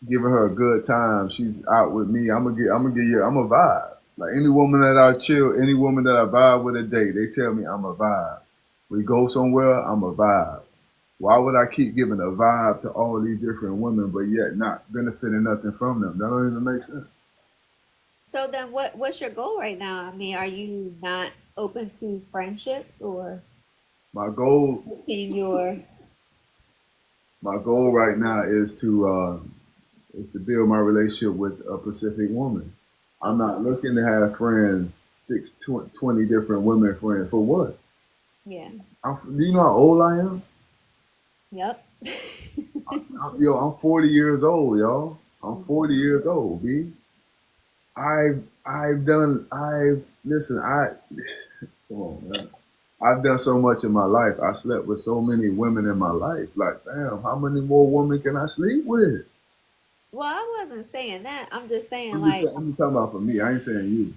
giving her a good time. She's out with me. I'm gonna get you. I'm a vibe. Like any woman that I chill, any woman that I vibe with a day, they tell me I'm a vibe. We go somewhere, I'm a vibe. Why would I keep giving a vibe to all these different women, but yet not benefiting nothing from them? That don't even make sense. so then what's your goal right now? I mean, are you not open to friendships or My goal, in your my goal right now is to build my relationship with a Pacific woman. I'm okay, not looking to have friends, 20 different women friends. For what? yeah, Do you know how old I am? yep. I'm 40 years old, y'all. I'm 40 years old, B. Listen, come on, man. I've done so much in my life. I slept with so many women in my life. Like, damn, how many more women can I sleep with? Well, I wasn't saying that. I'm just saying I'm just like saying, I'm just talking about for me. I ain't saying you.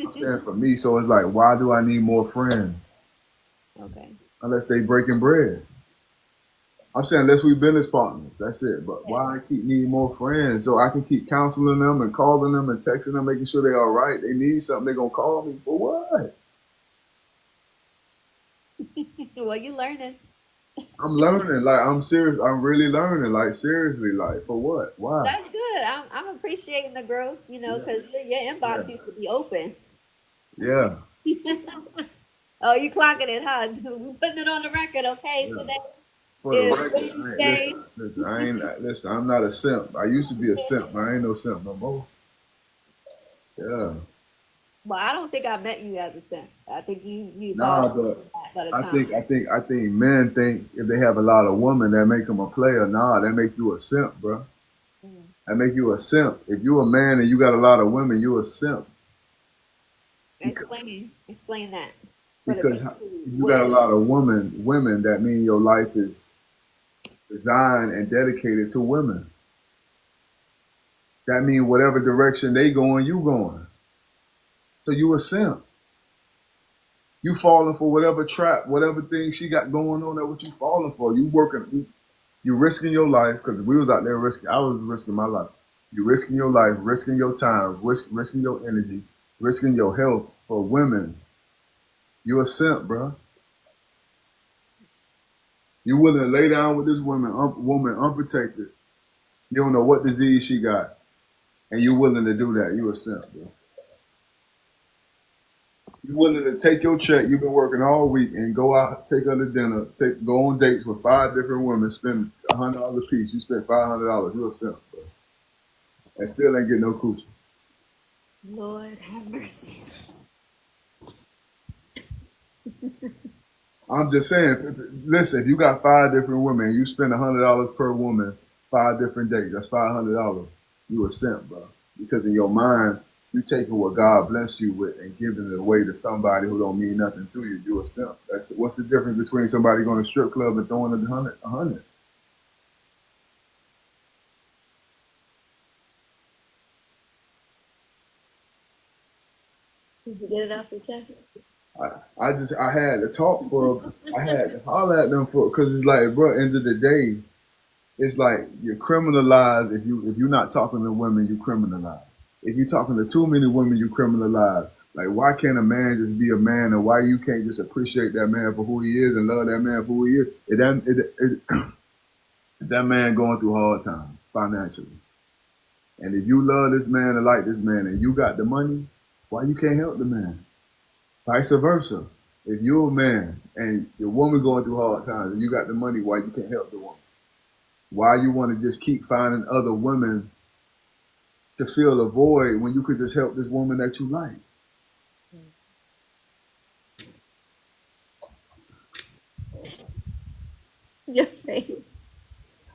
I'm saying for me. So it's like, why do I need more friends? okay. Unless they breaking bread. I'm saying unless we business partners. That's it. But why I keep needing more friends so I can keep counseling them and calling them and texting them, making sure they're all right. They need something, they're gonna call me for what? Well, you learning. I'm learning. Like I'm serious. I'm really learning. Like seriously. Like for what? Why? That's good. I'm appreciating the growth, you know, Yeah. because your Yeah. inbox used to be open. Yeah. Oh, you clocking it, huh? We putting it on the record, okay? Yeah. Today For the is record, Wednesday. listen. I'm not a simp. I used to be a simp. I ain't no simp no more. Yeah. Well, I don't think I met you as a simp. I think you thought Nah, but by the I time. think I think I think men think if they have a lot of women that make them a player. Nah, that make you a simp, bro. Mm. That make you a simp. If you a man and you got a lot of women, you a simp because Explain that for the because people who if you got a wouldn't. lot of women, that means your life is designed and dedicated to women. That means whatever direction they going, you going. So you a simp. You falling for whatever trap, whatever thing she got going on. That what you falling for. You working. You risking your life because we was out there risking. I was risking my life. You risking your life, risking your time, risking your energy, risking your health for women. You a simp, bro. You willing to lay down with this woman unprotected. You don't know what disease she got, and you willing to do that. You a simp, bro. You willing to take your check you've been working all week and go out, take her to dinner, go on dates with 5 different women, spend $100 a piece. You spend $500. You a simp, bro, and still ain't get no coochie. Lord have mercy. I'm just saying, listen, if you got 5 different women and you spend $100 per woman, 5 different days, that's $500. You a simp, bro. Because in your mind, you taking what God blessed you with and giving it away to somebody who don't mean nothing to you. You a simp. That's what's the difference between somebody going to strip club and throwing a hundred. Did you get it off your chest? I had to talk for, I had to holler at them for, because it's like, bro, end of the day, it's like you're criminalized if you're not talking to women, you criminalized. If you're talking to too many women, you criminalized. Like why can't a man just be a man, and why you can't just appreciate that man for who he is and love that man for who he is? If that man going through hard times financially, and if you love this man and like this man, and you got the money, why you can't help the man? Vice versa. If you're a man and your woman going through hard times and you got the money, why you can't help the woman? Why you want to just keep finding other women to fill a void when you could just help this woman that you like? Your face.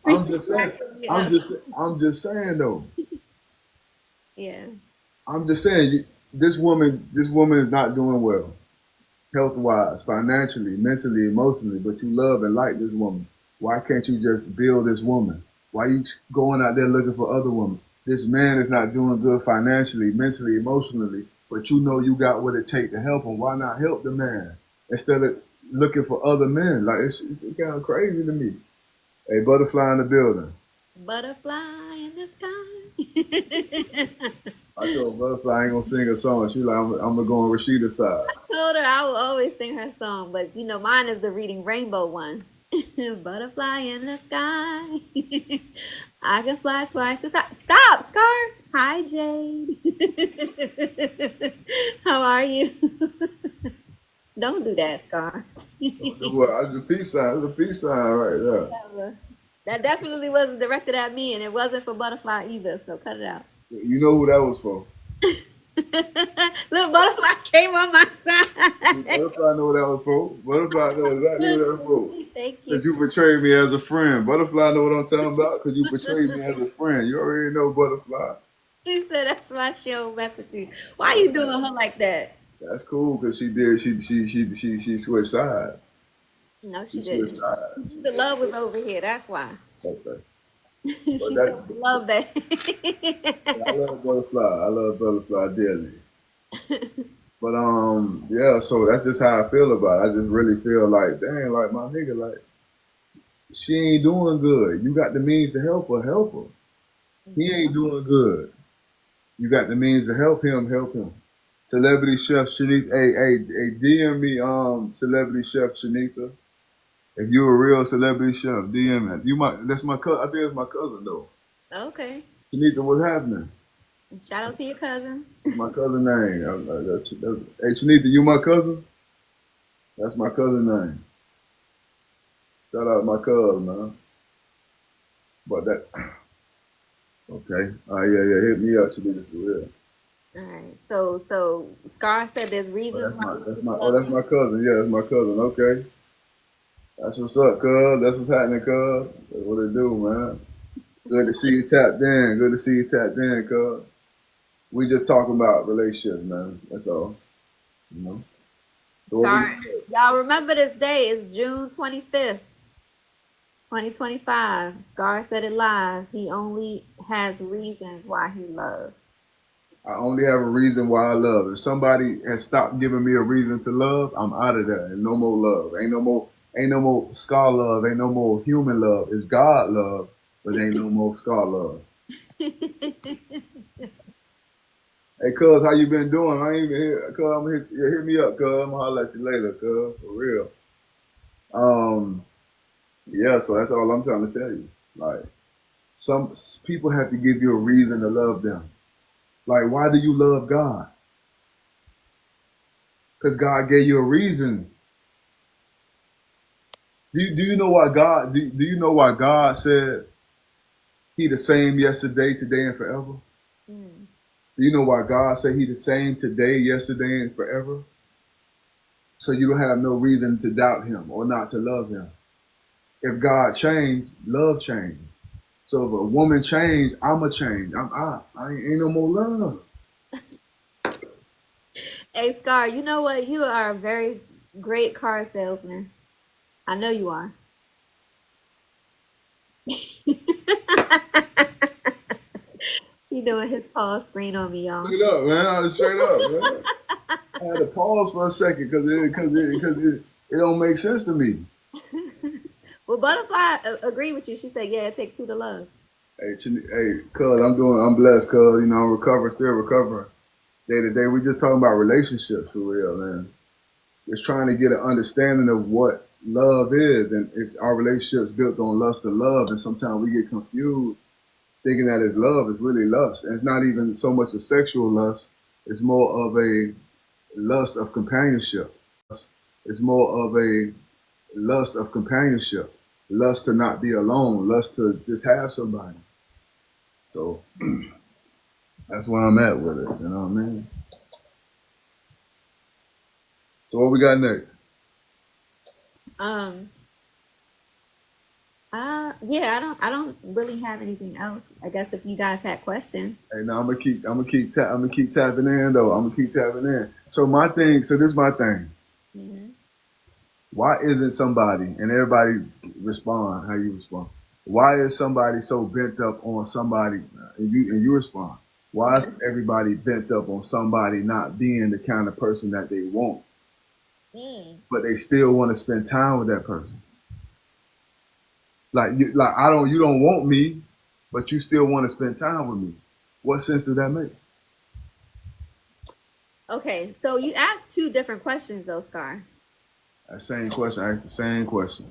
I'm just saying. Cracking me I'm up. just. I'm just saying though. Yeah. I'm just saying. This woman. This woman is not doing well, health wise, financially, mentally, emotionally. But you love and like this woman. Why can't you just build this woman? Why you going out there looking for other women? This man is not doing good financially, mentally, emotionally. But you know you got what it takes to help him. Why not help the man instead of looking for other men? Like it's kind of crazy to me. A butterfly in the building. Butterfly in the sky. I told Butterfly I ain't gonna sing a song. She like, I'm gonna go on Rashida's side. Told her I will always sing her song, but you know mine is the Reading Rainbow one. Butterfly in the sky. I can fly twice as high. Stop, Scar. Hi, Jade. How are you? Don't do that, Scar. Well, the peace sign. There's a peace sign right there. That definitely wasn't directed at me, and it wasn't for Butterfly either. So cut it out. You know who that was for? Little Butterfly came on my side. Butterfly know what that was for. Butterfly know exactly what that was for. Thank you. Cause you betrayed me as a friend. Butterfly know what I'm talking about. Cause you betrayed me as a friend. You already know Butterfly. She said that's why she don't mess with you. Why you doing her like that? That's cool. Cause she did. She switched sides. No, She she switched didn't. sides. The love was over here. That's why. Okay. But She said that. love that. I love Butterfly. I love Butterfly dearly. But yeah, so that's just how I feel about it. I just really feel like, dang, like my nigga, like she ain't doing good. You got the means to help her, help her. He ain't doing good. You got the means to help him, help him. Celebrity Chef Shanika, hey, DM me, Celebrity Chef Shanika. If you're a real celebrity chef, DM it. That's my cousin. I think it's my cousin though. Okay. Shanika, what's happening? Shout out to your cousin. What's my cousin name? Hey, Shanika, you my cousin? That's my cousin name. Shout out my cousin, man. But that, okay. Yeah, hit me up, Shanika, for real. All right. So Scar said there's Oh, reasons why you that's my cousin. Yeah, that's my cousin. Okay, that's what's up, cuz. That's what's happening, cuz. That's what it do, man. Good to see you tapped in. Good to see you tapped in, cuz. We just talking about relationships, man. That's all. You know. So what we Scar. got? Y'all remember this day? It's June 25th, 2025. Scar said it live. He only has reasons why he loves. I only have a reason why I love. If somebody has stopped giving me a reason to love, I'm out of there. And no more love. Ain't no more. Ain't no more scar love. Ain't no more human love. It's God love, but ain't no more scar love. Hey, cuz, how you been doing? I ain't even here. Cuz, I'm hit, yeah, hit me up, cuz. I'm gonna holler at you later, cuz. For real. Um, yeah. So that's all I'm trying to tell you. Like, some people have to give you a reason to love them. Like, why do you love God? Because God gave you a reason. Do you know why God do you know why God said he the same yesterday, today, and forever? Mm. Do you know why God said he the same today, yesterday, and forever? So you don't have no reason to doubt him or not to love him. If God changed, love changed. So if a woman changed, I'ma change. I'm out. Ain't no more love. Hey, Scar, you know what? You are a very great car salesman. I know you are. He doing his pause screen on me, y'all. Straight up, man. I was straight up, man. I had to pause for a second because it don't make sense to me. Well, Butterfly agreed with you. She said, "Yeah, it takes two to love." Hey, cuz I'm blessed, cuz I'm recovering, still recovering. Day to day, we just talking about relationships for real, man. It's trying to get an understanding of what love is, and it's our relationships built on lust and love, and sometimes we get confused thinking that it's love is really lust, and it's not even so much a sexual lust. It's more of a lust of companionship. It's more of a lust of companionship, lust to not be alone, lust to just have somebody. So that's where I'm at with it. You know what I mean? So what we got next? Um, yeah, I don't really have anything else. I guess if you guys had questions. Hey, now I'm gonna keep tapping in though. I'm gonna keep tapping in. So this is my thing. Mhm. Why isn't somebody and everybody respond how you respond? Why is somebody so bent up on somebody and you respond? Why is everybody bent up on somebody not being the kind of person that they want, Mm. but they still want to spend time with that person? Like you don't want me, but you still want to spend time with me. What sense does that make? Okay, so you asked two different questions though, Scar. That same question. I asked the same question.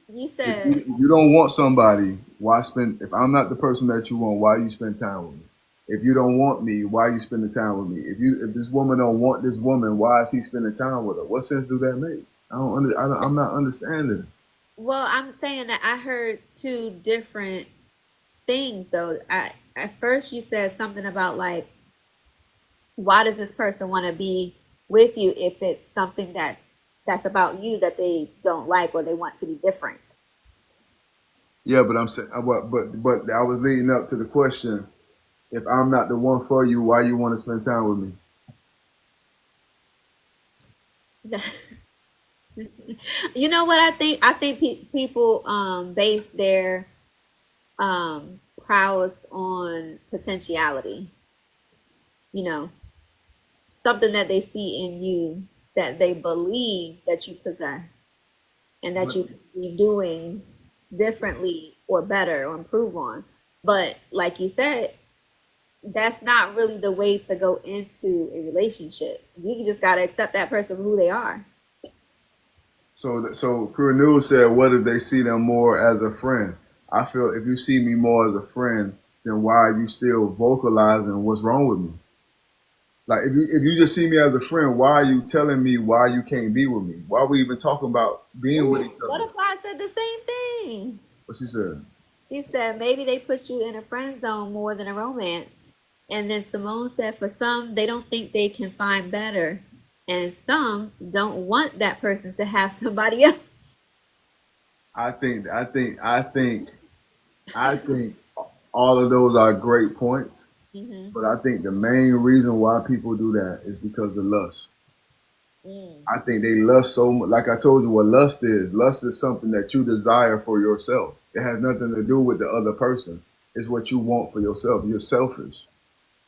You If you, said, if you don't want somebody, why spend? If I'm not the person that you want, why you spend time with me? If you don't want me, why you spending time with me? If this woman don't want this woman, why is he spending time with her? What sense do that make? I'm not understanding. well, I'm saying that I heard two different things though. I At first you said something about like, why does this person want to be with you if it's something that's about you that they don't like or they want to be different? Yeah, but I'm saying, but I was leading up to the question: if I'm not the one for you, why you want to spend time with me? You know what I think? I think people base their prowess on potentiality. You know, something that they see in you that they believe that you possess and that But you could be doing differently or better or improve on. But like you said, that's not really the way to go into a relationship. You just gotta accept that person for who they are. so Pure News said, what if they see them more as a friend? I feel if you see me more as a friend, then why are you still vocalizing what's wrong with me? Like if you just see me as a friend, why are you telling me why you can't be with me? Why are we even talking about being with Ooh, each other? Butterfly said the same thing. What she said. She said maybe they put you in a friend zone more than a romance. And then Simone said, for some, they don't think they can find better. And some don't want that person to have somebody else. I think all of those are great points. Mm-hmm. But I think the main reason why people do that is because of lust. Mm. I think they lust so much. Like I told you, what lust is. Lust is something that you desire for yourself. It has nothing to do with the other person. It's what you want for yourself. You're selfish.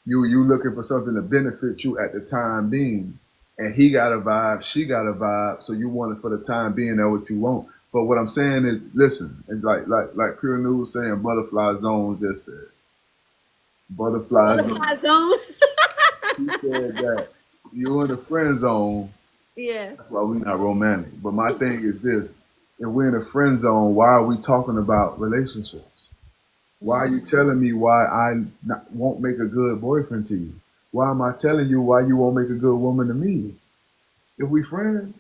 You looking for something to benefit you at the time being. And he got a vibe, she got a vibe, so you want it for the time being. That's what you want. But what I'm saying is, listen, it's like Pure News saying, butterfly zone just said. Butterfly zone. Butterfly zone. He said that you're in the friend zone. Yeah. That's why we're not romantic. But my thing is this: if we're in a friend zone, why are we talking about relationships? Why are you Mm. telling me why won't make a good boyfriend to you? Why am I telling you why you won't make a good woman to me? If we friends,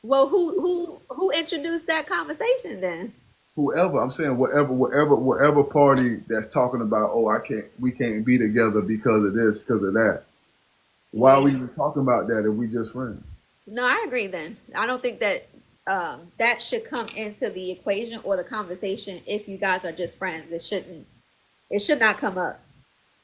Well, who introduced that conversation then? whoever, I'm saying whatever party that's talking about, oh, we can't be together because of this, because of that. Why are we Yeah. even talking about that if we just friends? No, I agree then. I don't think that that should come into the equation or the conversation if you guys are just friends. It should not come up.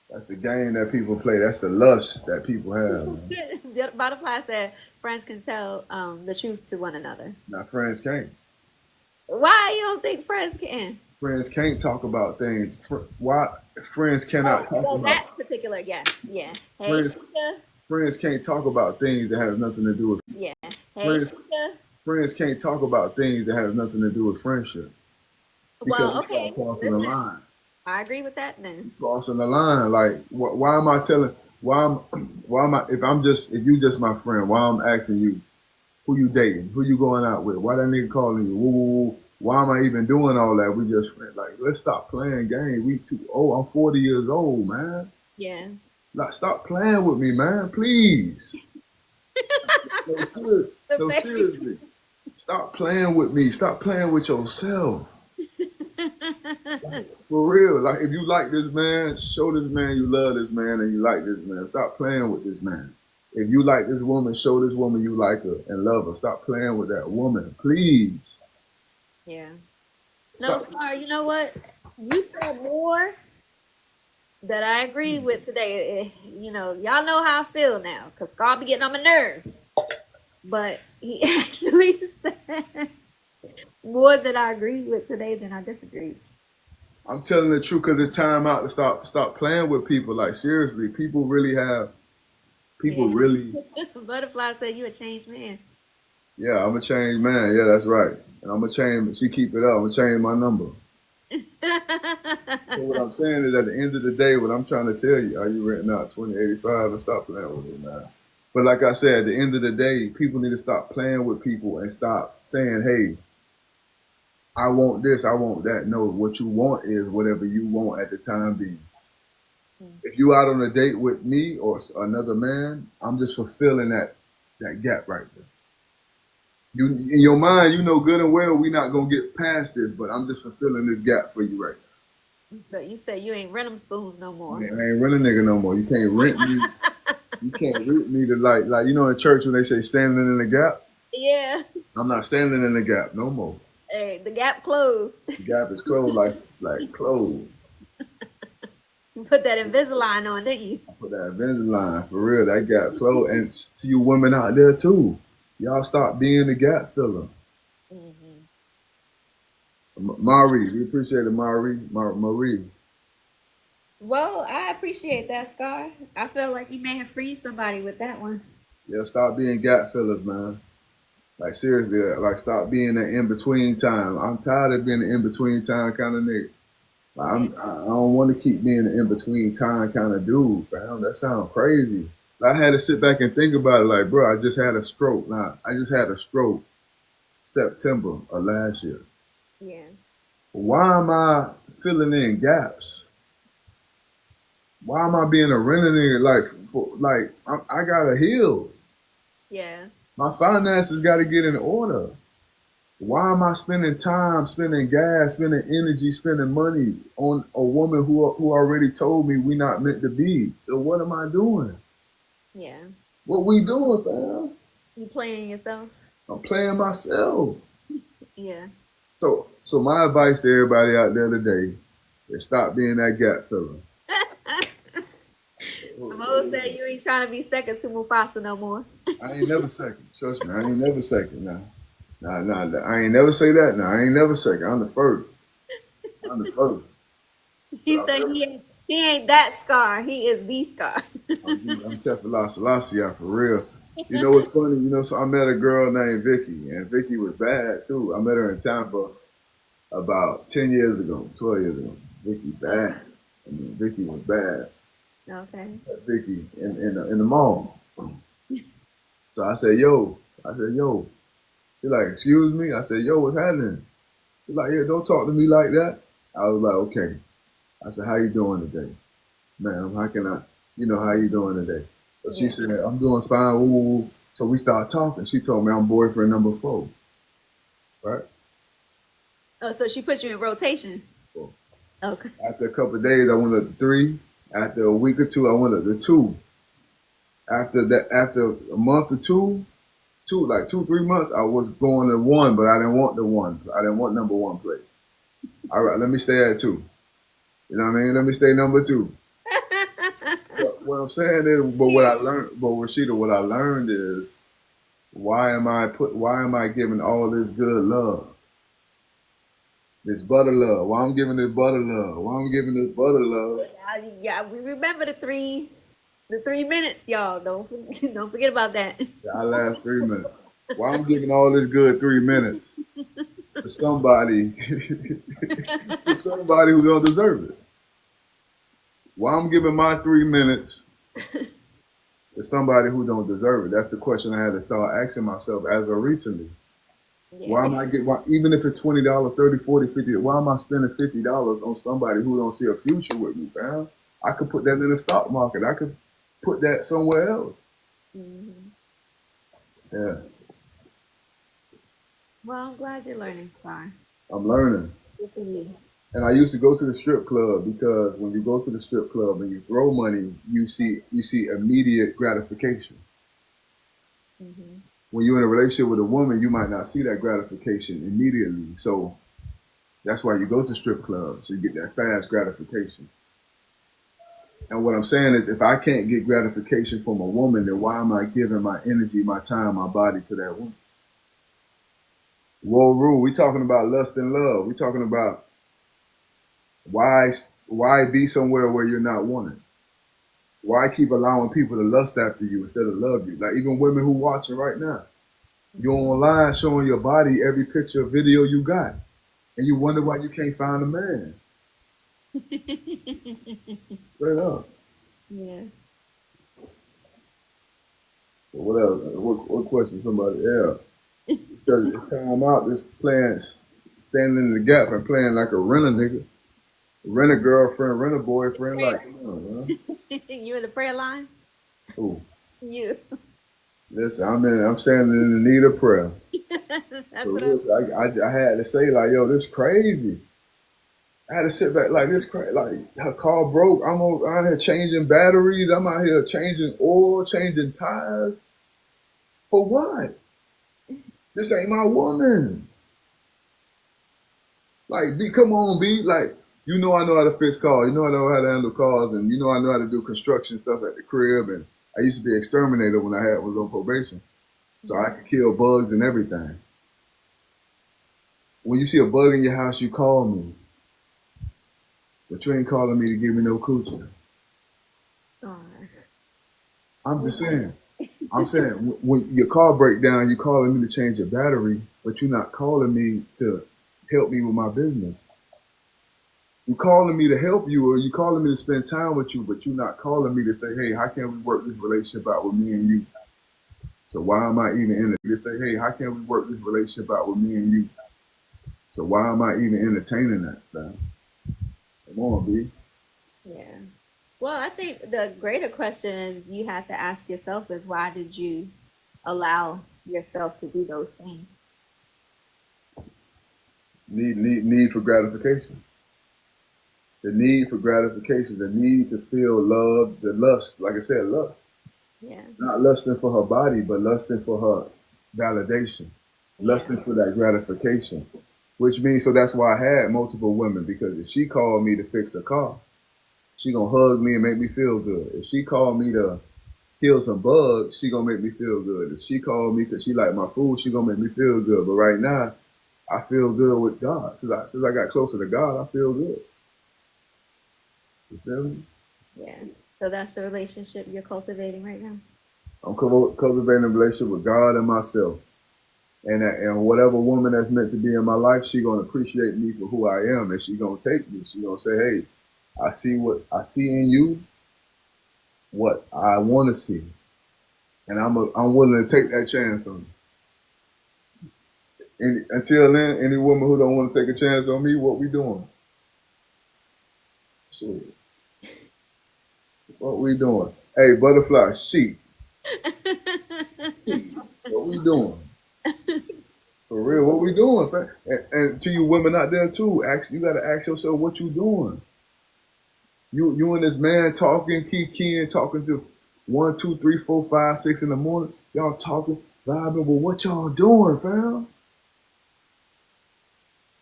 That's the game that people play. That's the lust that people have, man. Butterfly said friends can tell the truth to one another. Now friends can't. Why you don't think friends can? Friends can't talk about things. Why friends Oh, cannot talk well, about that particular, yes, yeah. Hey, friends? Shisha. Friends can't talk about things that have nothing to do with Yeah. Hey, friends. Shisha. Friends can't talk about things that have nothing to do with friendship because Well, we start okay. crossing the Listen, line. I agree with that then. Crossing the line, like why am I telling? Why am why am I? If you just my friend, why I'm asking you who you dating, who you going out with, why that nigga calling you? Woo, woo, woo. Why am I even doing all that? We just friends. Like let's stop playing games. We too old. I'm 40 years old, man. Yeah. Like, stop playing with me, man. Please. No, The no, face. seriously. Stop playing with me. Stop playing with yourself. Like, for real. Like, if you like this man, show this man you love this man and you like this man. Stop playing with this man. If you like this woman, show this woman you like her and love her. Stop playing with that woman. Please. Yeah. No, Stop. Scar, you know what? You said more that I agree with today. Y'all know how I feel now because Scar be getting on my nerves. But he actually said more that I agree with today than I disagree. I'm telling the truth because it's time out to stop playing with people. Like, seriously, people Yeah. really, Butterfly said you a changed man. yeah, I'm a changed man. Yeah, that's right. And I'm going to change, she keep it up. I'm going to change my number. So what I'm saying is, at the end of the day, what I'm trying to tell you, are you renting out 2085 and stop playing with it, man? But like I said, at the end of the day, people need to stop playing with people and stop saying, hey, I want this, I want that. No, what you want is whatever you want at the time being. If you out on a date with me or another man, I'm just fulfilling that gap right there. You in your mind, you know good and well we not gonna get past this, but I'm just fulfilling this gap for you right So you said you ain't rent 'em spoons no more. now. I ain't rent a nigga no more. You can't rent me. You can't rent me to like in church when they say standing in the gap. Yeah. I'm not standing in the gap no more. Hey, the gap closed. The gap is closed like closed. You put that Invisalign on, didn't you? I put that vending line for real. That gap closed, and to you women out there too, y'all stop being the gap filler. Mm-hmm. Marie, we appreciate it, Marie. Well, I appreciate that, Scar. I feel like you may have freed somebody with that one. Yeah, stop being gap fillers, man. Like seriously, like stop being that in between time. I'm tired of being an in between time kind of nigga. Like, Yeah. I don't want to keep being an in between time kind of dude, fam. That sounds crazy. I had to sit back and think about it. Like, bro, I just had a stroke. Nah, I just had a stroke September of last year. Yeah. Why am I filling in gaps? Why am I being a rental nigga? I gotta heal. Yeah. My finances got to get in order. Why am I spending time, spending gas, spending energy, spending money on a woman who already told me we not meant to be? So what am I doing? Yeah. What we doing, fam? You playing yourself? I'm playing myself. Yeah. So my advice to everybody out there today is stop being that gap filler. Mo said you ain't trying to be second to Mufasa no more. I ain't never second. Trust me, I ain't never second now. Nah, I ain't never say that. Nah, I ain't never second. I'm the first. I'm the first. But He said he ain't that Scar. He is the Scar. I'm Tefillah Selassie for real. You know what's funny? You know, so I met a girl named Vicky, and Vicky was bad too. I met her in Tampa about 10 years ago, 12 years ago. Vicky bad. I mean, Vicky was bad. Okay. Vicky in the mall. So I said, yo. She like, excuse me? I said, yo, what's happening? She's like, yeah, don't talk to me like that. I was like, okay. I said, how you doing today? Ma'am, how can I, how you doing today? So she said, I'm doing fine. Woo, woo, woo. So we started talking. She told me I'm boyfriend number 4. Right? Oh, so she put you in rotation. So Okay. after a couple of days, I went up to 3. After a week or 2, I went up to 2. After a month or 2, like 2-3 months, I was going to 1, but I didn't want the 1. I didn't want number 1 place. All right, let me stay at 2. You know what I mean? Let me stay number 2. What I'm saying is, but what I learned, but Rashida, what I learned is, why am I giving all this good love, this butter love? Why I'm giving this butter love? Why I'm giving this butter love? Yeah, we remember the 3 minutes, y'all. Don't forget about that. I last 3 minutes. Why I'm giving all this good 3 minutes to somebody, to somebody who don't deserve it? Why I'm giving my 3 minutes to somebody who don't deserve it? That's the question I had to start asking myself as of recently. Why am I even if it's $20, $30, $40, $50, why am I spending $50 on somebody who don't see a future with me, fam? I could put that in the stock market. I could put that somewhere else. Mm-hmm. Yeah. Well, I'm glad you're learning, Scar. I'm learning. Good for you. And I used to go to the strip club because when you go to the strip club and you throw money, you see immediate gratification. Mm-hmm. When you're in a relationship with a woman, you might not see that gratification immediately. So that's why you go to strip clubs, so you get that fast gratification. And what I'm saying is, if I can't get gratification from a woman, then why am I giving my energy, my time, my body to that woman? Whoa, rule. We talking about lust and love. We talking about why be somewhere where you're not wanted? Why keep allowing people to lust after you instead of love you? Like even women who watching right now, you're online showing your body every picture, video you got, and you wonder why you can't find a man. Straight up. Yeah. What else? What question? Somebody? Yeah. Because it's time out. This playing, standing in the gap and playing like a renter nigga, rent a girlfriend, rent a boyfriend. Like, come on, man. You in the prayer line? Ooh. You. Listen, I'm standing in the need of prayer. That's For what real, I had to say like, yo, this crazy. I had to sit back like this crazy. Like her car broke. I'm out here changing batteries. I'm out here changing oil, changing tires. For what? This ain't my woman. Like, come on, B. Like, I know how to fix cars. I know how to handle cars, and I know how to do construction stuff at the crib. And I used to be an exterminator when I was on probation, so I could kill bugs and everything. When you see a bug in your house, you call me, but you ain't calling me to give me no coochie. I'm just saying. I'm saying when your car break down, you calling me to change your battery, but you're not calling me to help me with my business. You calling me to help you, or you calling me to spend time with you, but you're not calling me to say, hey, how can we work this relationship out with me and you? So why am I even in it? To say, hey, how can we work this relationship out with me and you? So why am I even entertaining that, man? Come on, B. Yeah. Well, I think the greater question you have to ask yourself is, why did you allow yourself to do those things? Need for gratification. The need for gratification, the need to feel love, the lust, like I said, lust. Yeah. Not lusting for her body, but lusting for her validation, Yeah. lusting for that gratification. Which means, so that's why I had multiple women, because if she called me to fix a car, she gonna hug me and make me feel good. If she called me to kill some bugs, she gonna make me feel good. If she called me because she like my food, she gonna make me feel good. But right now, I feel good with God. Since I got closer to God, I feel good. You feel me? Yeah. So that's the relationship you're cultivating right now. I'm cultivating a relationship with God and myself. And whatever woman that's meant to be in my life, she gonna appreciate me for who I am, and she gonna take me. She gonna say, "Hey, I see what I see in you, what I want to see, and I'm willing to take that chance on you." And until then, any woman who don't want to take a chance on me, what we doing? Shit, what we doing? Hey, butterfly, sheep, what we doing? For real, what we doing, fam? And to you women out there too, you gotta ask yourself what you doing. You and this man talking, keying, talking to 1, 2, 3, 4, 5, 6 in the morning. Y'all talking, vibing. Well, what y'all doing, fam?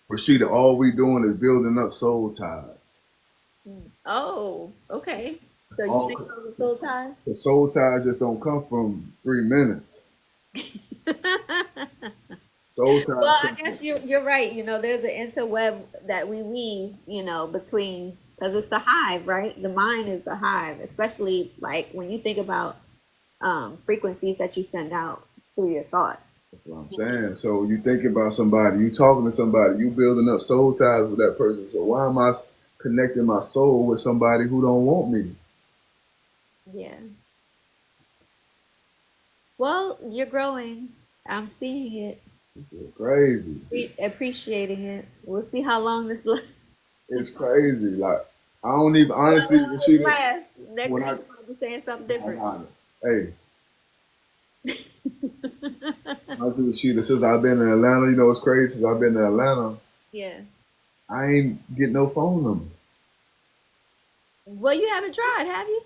Rashida, all we doing is building up soul ties. Oh, okay. So you think All those are soul ties? the soul ties just don't come from 3 minutes. Soul ties Well, I come from guess you're right. There's an interweb that we weave, between, because it's a hive, right? The mind is a hive, especially like when you think about frequencies that you send out through your thoughts. that's what I'm saying. So you think about somebody, you talking to somebody, you building up soul ties with that person. So why am I connecting my soul with somebody who don't want me? Yeah. Well, you're growing. I'm seeing it, This is crazy. appreciating it. We'll see how long this lasts. It's crazy. Like I don't even honestly, Rashida, Next when week, I, you're going to be saying something I'm different. honest. Hey, honestly, Rashida, since I've been in Atlanta, you know what's crazy? Since I've been in Atlanta, Yeah. I ain't get no phone number. Well, you haven't tried, have you?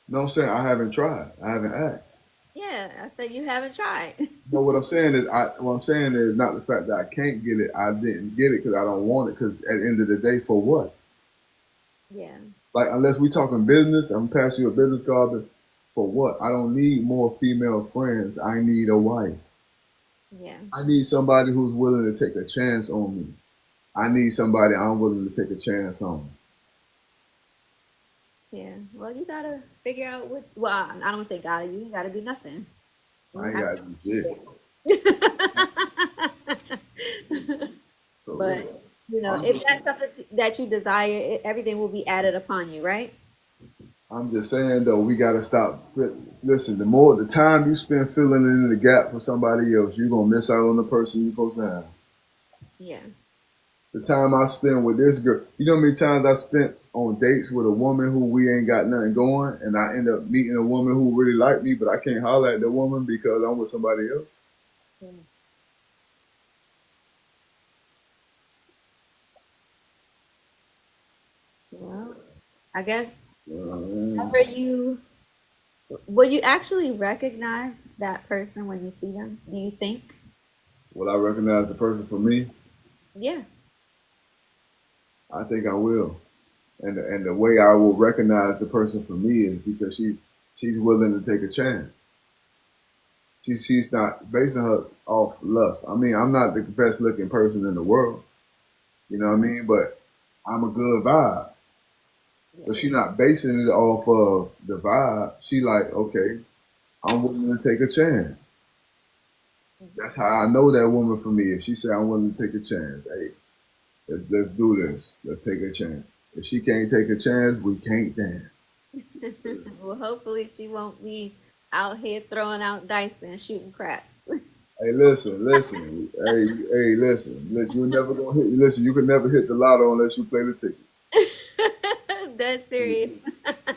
No, I'm saying I haven't tried. I haven't asked. Yeah, I said you haven't tried. No, what I'm saying is, what I'm saying is not the fact that I can't get it. I didn't get it because I don't want it. Because at the end of the day, for what? Yeah. Like unless we talking business, I'm passing you a business card. But for what? I don't need more female friends. I need a wife. Yeah. I need somebody who's willing to take a chance on me. I need somebody I'm willing to take a chance on. Yeah. Well, you gotta figure out what. Well, I don't want to say gotta. You ain't gotta do nothing. I You ain't have got to do shit. to. For But real. if that's something that you desire, everything will be added upon you, right? I'm just saying though, we gotta stop. Listen, the time you spend filling in the gap for somebody else, you're gonna miss out on the person you're supposed to have. Yeah. The time I spend with this girl, you know how many times I spent on dates with a woman who we ain't got nothing going, and I end up meeting a woman who really like me, but I can't holler at the woman because I'm with somebody else. Yeah. Well, I guess Uh, whenever you will you actually recognize that person when you see them? Do you think? will I recognize the person for me? Yeah. I think I will. And the way I will recognize the person for me is because she's willing to take a chance. She's not basing her off lust. I mean, I'm not the best looking person in the world, you know what I mean? But I'm a good vibe. So Yeah. she's not basing it off of the vibe. She like, okay, I'm willing to take a chance. That's how I know that woman for me. If she say I'm willing to take a chance, hey, let's do this. Let's take a chance. If she can't take a chance, we can't dance. Well, hopefully she won't be out here throwing out dice and shooting craps. Hey, listen. Listen. You're never gonna hit. Listen, you can never hit the lotto unless you play the ticket. That's serious.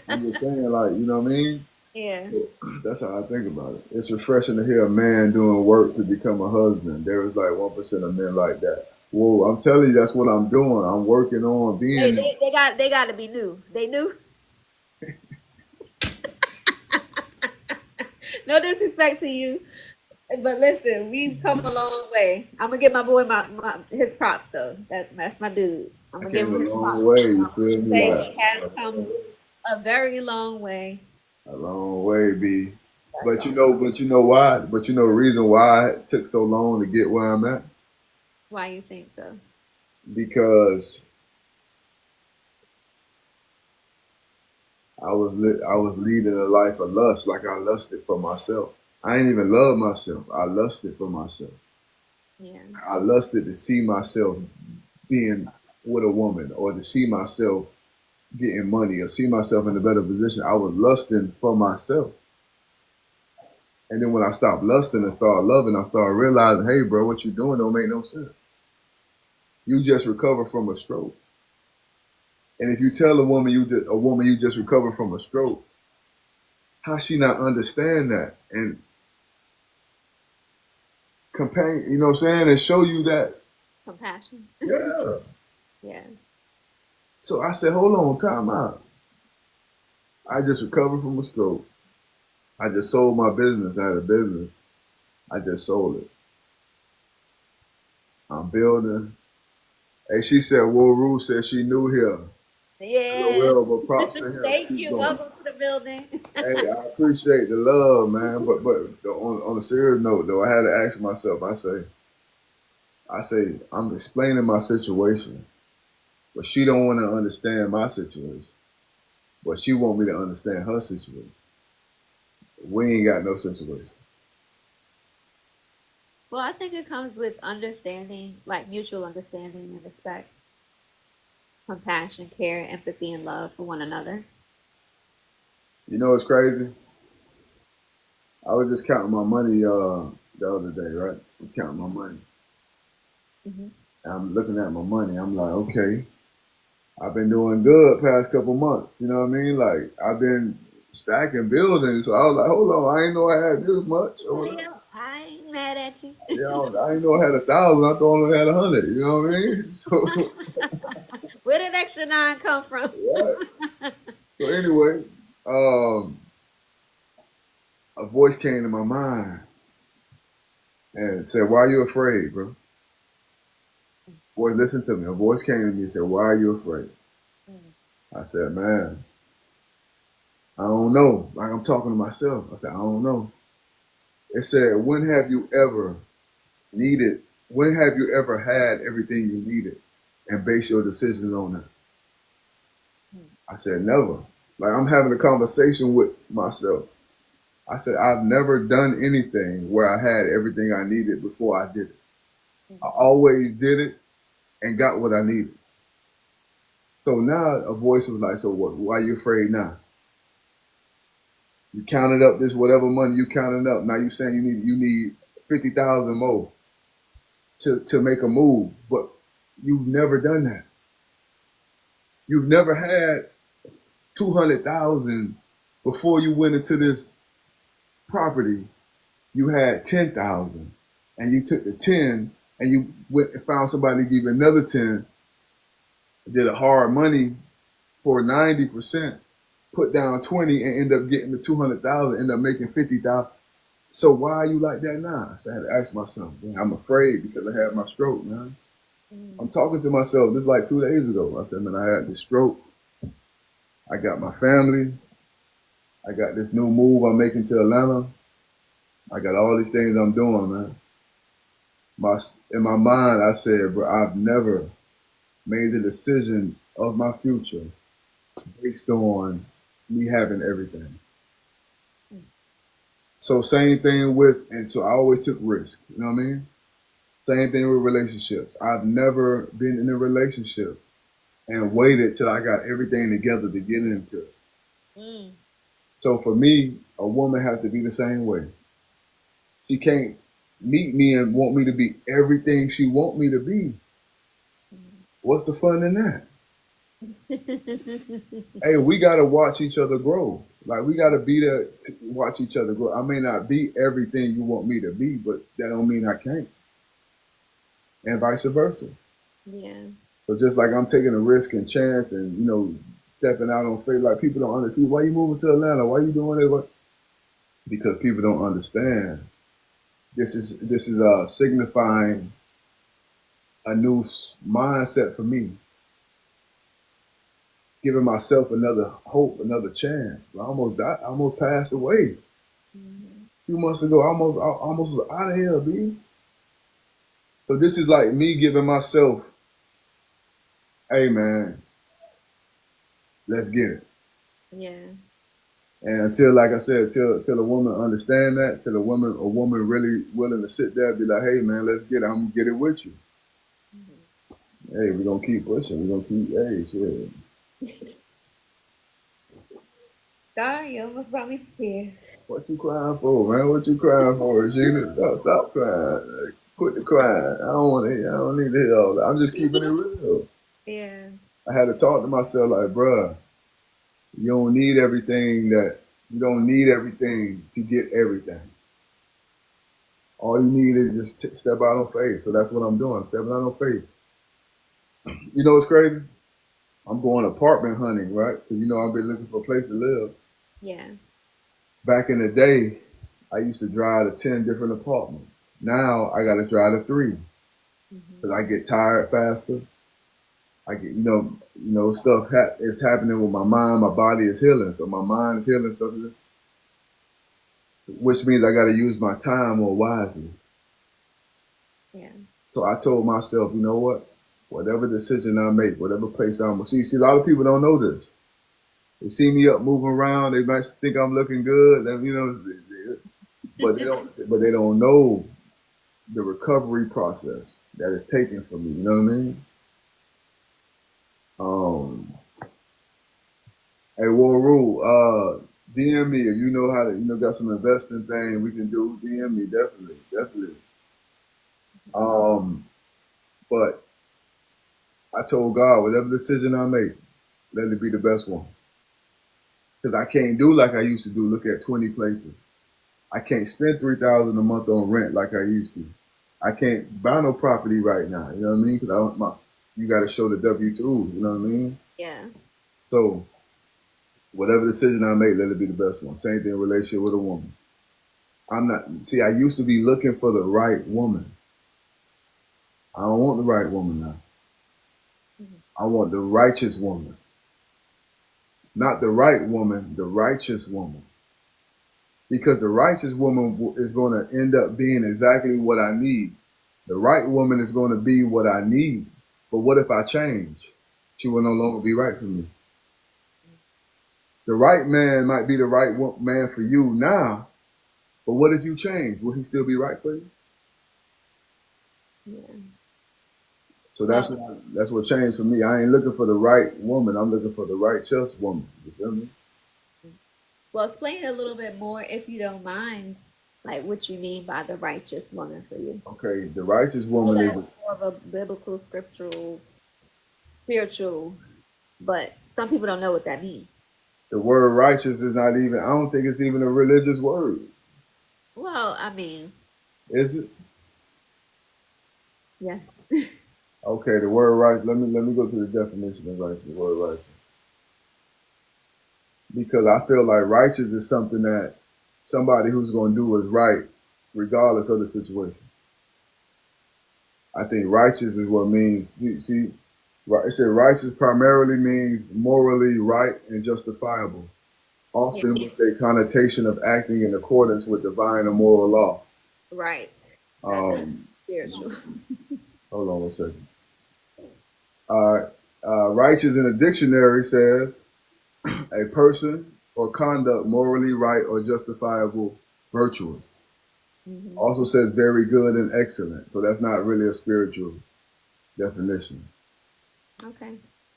I'm just saying, like, you know what I mean? Yeah. That's how I think about it. It's refreshing to hear a man doing work to become a husband. There is like 1% of men like that. Well, I'm telling you, that's what I'm doing. I'm working on They being. they, they got they got to be new. They new. No disrespect to you, but listen, we've come a long way. I'm gonna give my boy his props though. That's my dude. I'm I gonna give came him a his long props. way. You I'm feel gonna me? say Like he has come a very long way. a long way, B. That's all. But you know why? But you know the reason why it took so long to get where I'm at? Why you think so? Because I was leading a life of lust, like I lusted for myself. I ain't even love myself. I lusted for myself. Yeah. I lusted to see myself being with a woman, or to see myself getting money, or see myself in a better position. I was lusting for myself. And then when I stopped lusting and started loving, I started realizing, hey, bro, what you doing don't make no sense. You just recovered from a stroke. And if you tell a woman you just recovered from a stroke, how she not understand that and compare, you know what I'm saying, and show you that, Compassion. yeah. Yeah. So I said, hold on, time out. I just recovered from a stroke. I just sold my business. I had a business. I just sold it. I'm building. Hey, she said, Will Rue said she knew here. Yeah. LOL, but props to him. Thank Keep you. going. Welcome to the building. Hey, I appreciate the love, man. But on a serious note, though, I had to ask myself. I say, I'm explaining my situation, but she don't want to understand my situation. But she want me to understand her situation. We ain't got no situation. Well, I think it comes with understanding, like mutual understanding and respect, compassion, care, empathy, and love for one another. You know what's crazy? I was just counting my money the other day, right? I'm counting my money. Hmm. And I'm looking at my money. I'm like, okay, I've been doing good past couple months. You know what I mean? Like I've been stacking buildings. So I was like, hold on, I ain't know I had this much or whatever. Yeah, I ain't mad at you. Yeah, I didn't know I had 1,000. I thought I only had 100. You know what I mean? So, Where did extra nine come from? right. So anyway, um, a voice came to my mind and said, "Why are you afraid, bro?" Boy, listen to me. A voice came to me and said, "Why are you afraid?" I said, "Man, I don't know." Like I'm talking to myself. I said, "I don't know." It said, "When have you ever needed? When have you ever had everything you needed and base your decisions on that?" I said, "Never." Like I'm having a conversation with myself. I said, I've never done anything where I had everything I needed before I did it. I always did it and got what I needed. So now a voice was like, so what, why are you afraid now? You counted up this whatever money you counted up. Now you saying you need 50,000 more to make a move, but you've never done that. You've never had 200,000 before you went into this property. You had 10,000 and you took the 10 and you went and found somebody to give you another 10, did a hard money for 90%, put down 20 and end up getting the 200,000, end up making 50,000. So why are you like that now? So I had to ask myself, man, I'm afraid because I had my stroke, man. I'm talking to myself, this is like 2 days ago. I said, man, I had this stroke. I got my family. I got this new move I'm making to Atlanta. I got all these things I'm doing, man. In my mind, I said, bro, I've never made the decision of my future based on me having everything. So same thing with, and so I always took risks. You know what I mean? Same thing with relationships. I've never been in a relationship and waited till I got everything together to get into it. Mm. So for me, a woman has to be the same way. She can't meet me and want me to be everything she want me to be. What's the fun in that? Hey, we gotta watch each other grow. Like we gotta be there to watch each other grow. I may not be everything you want me to be, but that don't mean I can't. And vice versa. Yeah. So just like I'm taking a risk and chance and, stepping out on faith, like people don't understand. Why you moving to Atlanta? Why you doing it? Because people don't understand. This is signifying a new mindset for me, giving myself another hope, another chance. I almost died, I almost passed away Mm-hmm. 2 months ago. I almost was out of here, B. So this is like me giving myself, hey man, let's get it. Yeah. And until, like I said, till a woman understand that, till a woman really willing to sit there and be like, hey man, let's get it. I'm gonna get it with you. Mm-hmm. Hey, we're gonna keep pushing. We're gonna keep, hey, shit. Sorry, you almost brought me to tears. What you crying for, man? What you crying for, Sheena? Stop crying. Quit the crying. I don't need to hear all that. I'm just keeping it real. Yeah. I had to talk to myself like, bruh, you don't need everything you don't need everything to get everything. All you need is just step out on faith. So that's what I'm doing. I'm stepping out on faith. You know what's crazy? I'm going apartment hunting, right? Because I've been looking for a place to live. Yeah. Back in the day, I used to drive to 10 different apartments. Now I got to drive to 3 Mm-hmm. because I get tired faster. I get, stuff is happening with my mind. My body is healing, so my mind is healing stuff, which means I got to use my time more wisely. Yeah. So I told myself, you know what? Whatever decision I make, whatever place I'm gonna see. A lot of people don't know this. They see me up moving around. They might think I'm looking good, and but they don't. But they don't know the recovery process that is taken for me. You know what I mean? Um, hey, Warru, DM me if you know how to. Got some investing thing we can do. DM me definitely, definitely. Um, but I told God, whatever decision I make, let it be the best one. Because I can't do like I used to do. Look at 20 places. I can't spend 3,000 a month on rent like I used to. I can't buy no property right now. You know what I mean? Because you got to show the W-2. You know what I mean? Yeah. So whatever decision I make, let it be the best one. Same thing in relationship with a woman. I'm not. See, I used to be looking for the right woman. I don't want the right woman now. Mm-hmm. I want the righteous woman. Not the right woman, the righteous woman. Because the righteous woman is going to end up being exactly what I need. The right woman is going to be what I need. But what if I change? She will no longer be right for me. The right man might be the right man for you now, but what if you change? Will he still be right for you? Yeah. So Well, that's what changed for me. I ain't looking for the right woman. I'm looking for the righteous woman. You feel me? well, explain a little bit more if you don't mind, like what you mean by the righteous woman for you. Okay, the righteous I know woman is that's more of a biblical, scriptural, spiritual, but some people don't know what that means. the word righteous is not even. I don't think it's even a religious word, Well, I mean, is it? yes. Okay, the word righteous. Let me go to the definition of righteous. The word righteous, because I feel like righteous is something that somebody who's going to do what's right, regardless of the situation. I think righteous is what means. See, it said righteous primarily means morally right and justifiable, Yeah, often with a connotation of acting in accordance with divine or moral law. right. That's a Um, spiritual. hold on one second. Uh, righteous in a dictionary says a person or conduct morally right or justifiable, virtuous. Hmm. Also says very good and excellent. So that's not really a spiritual definition. Okay.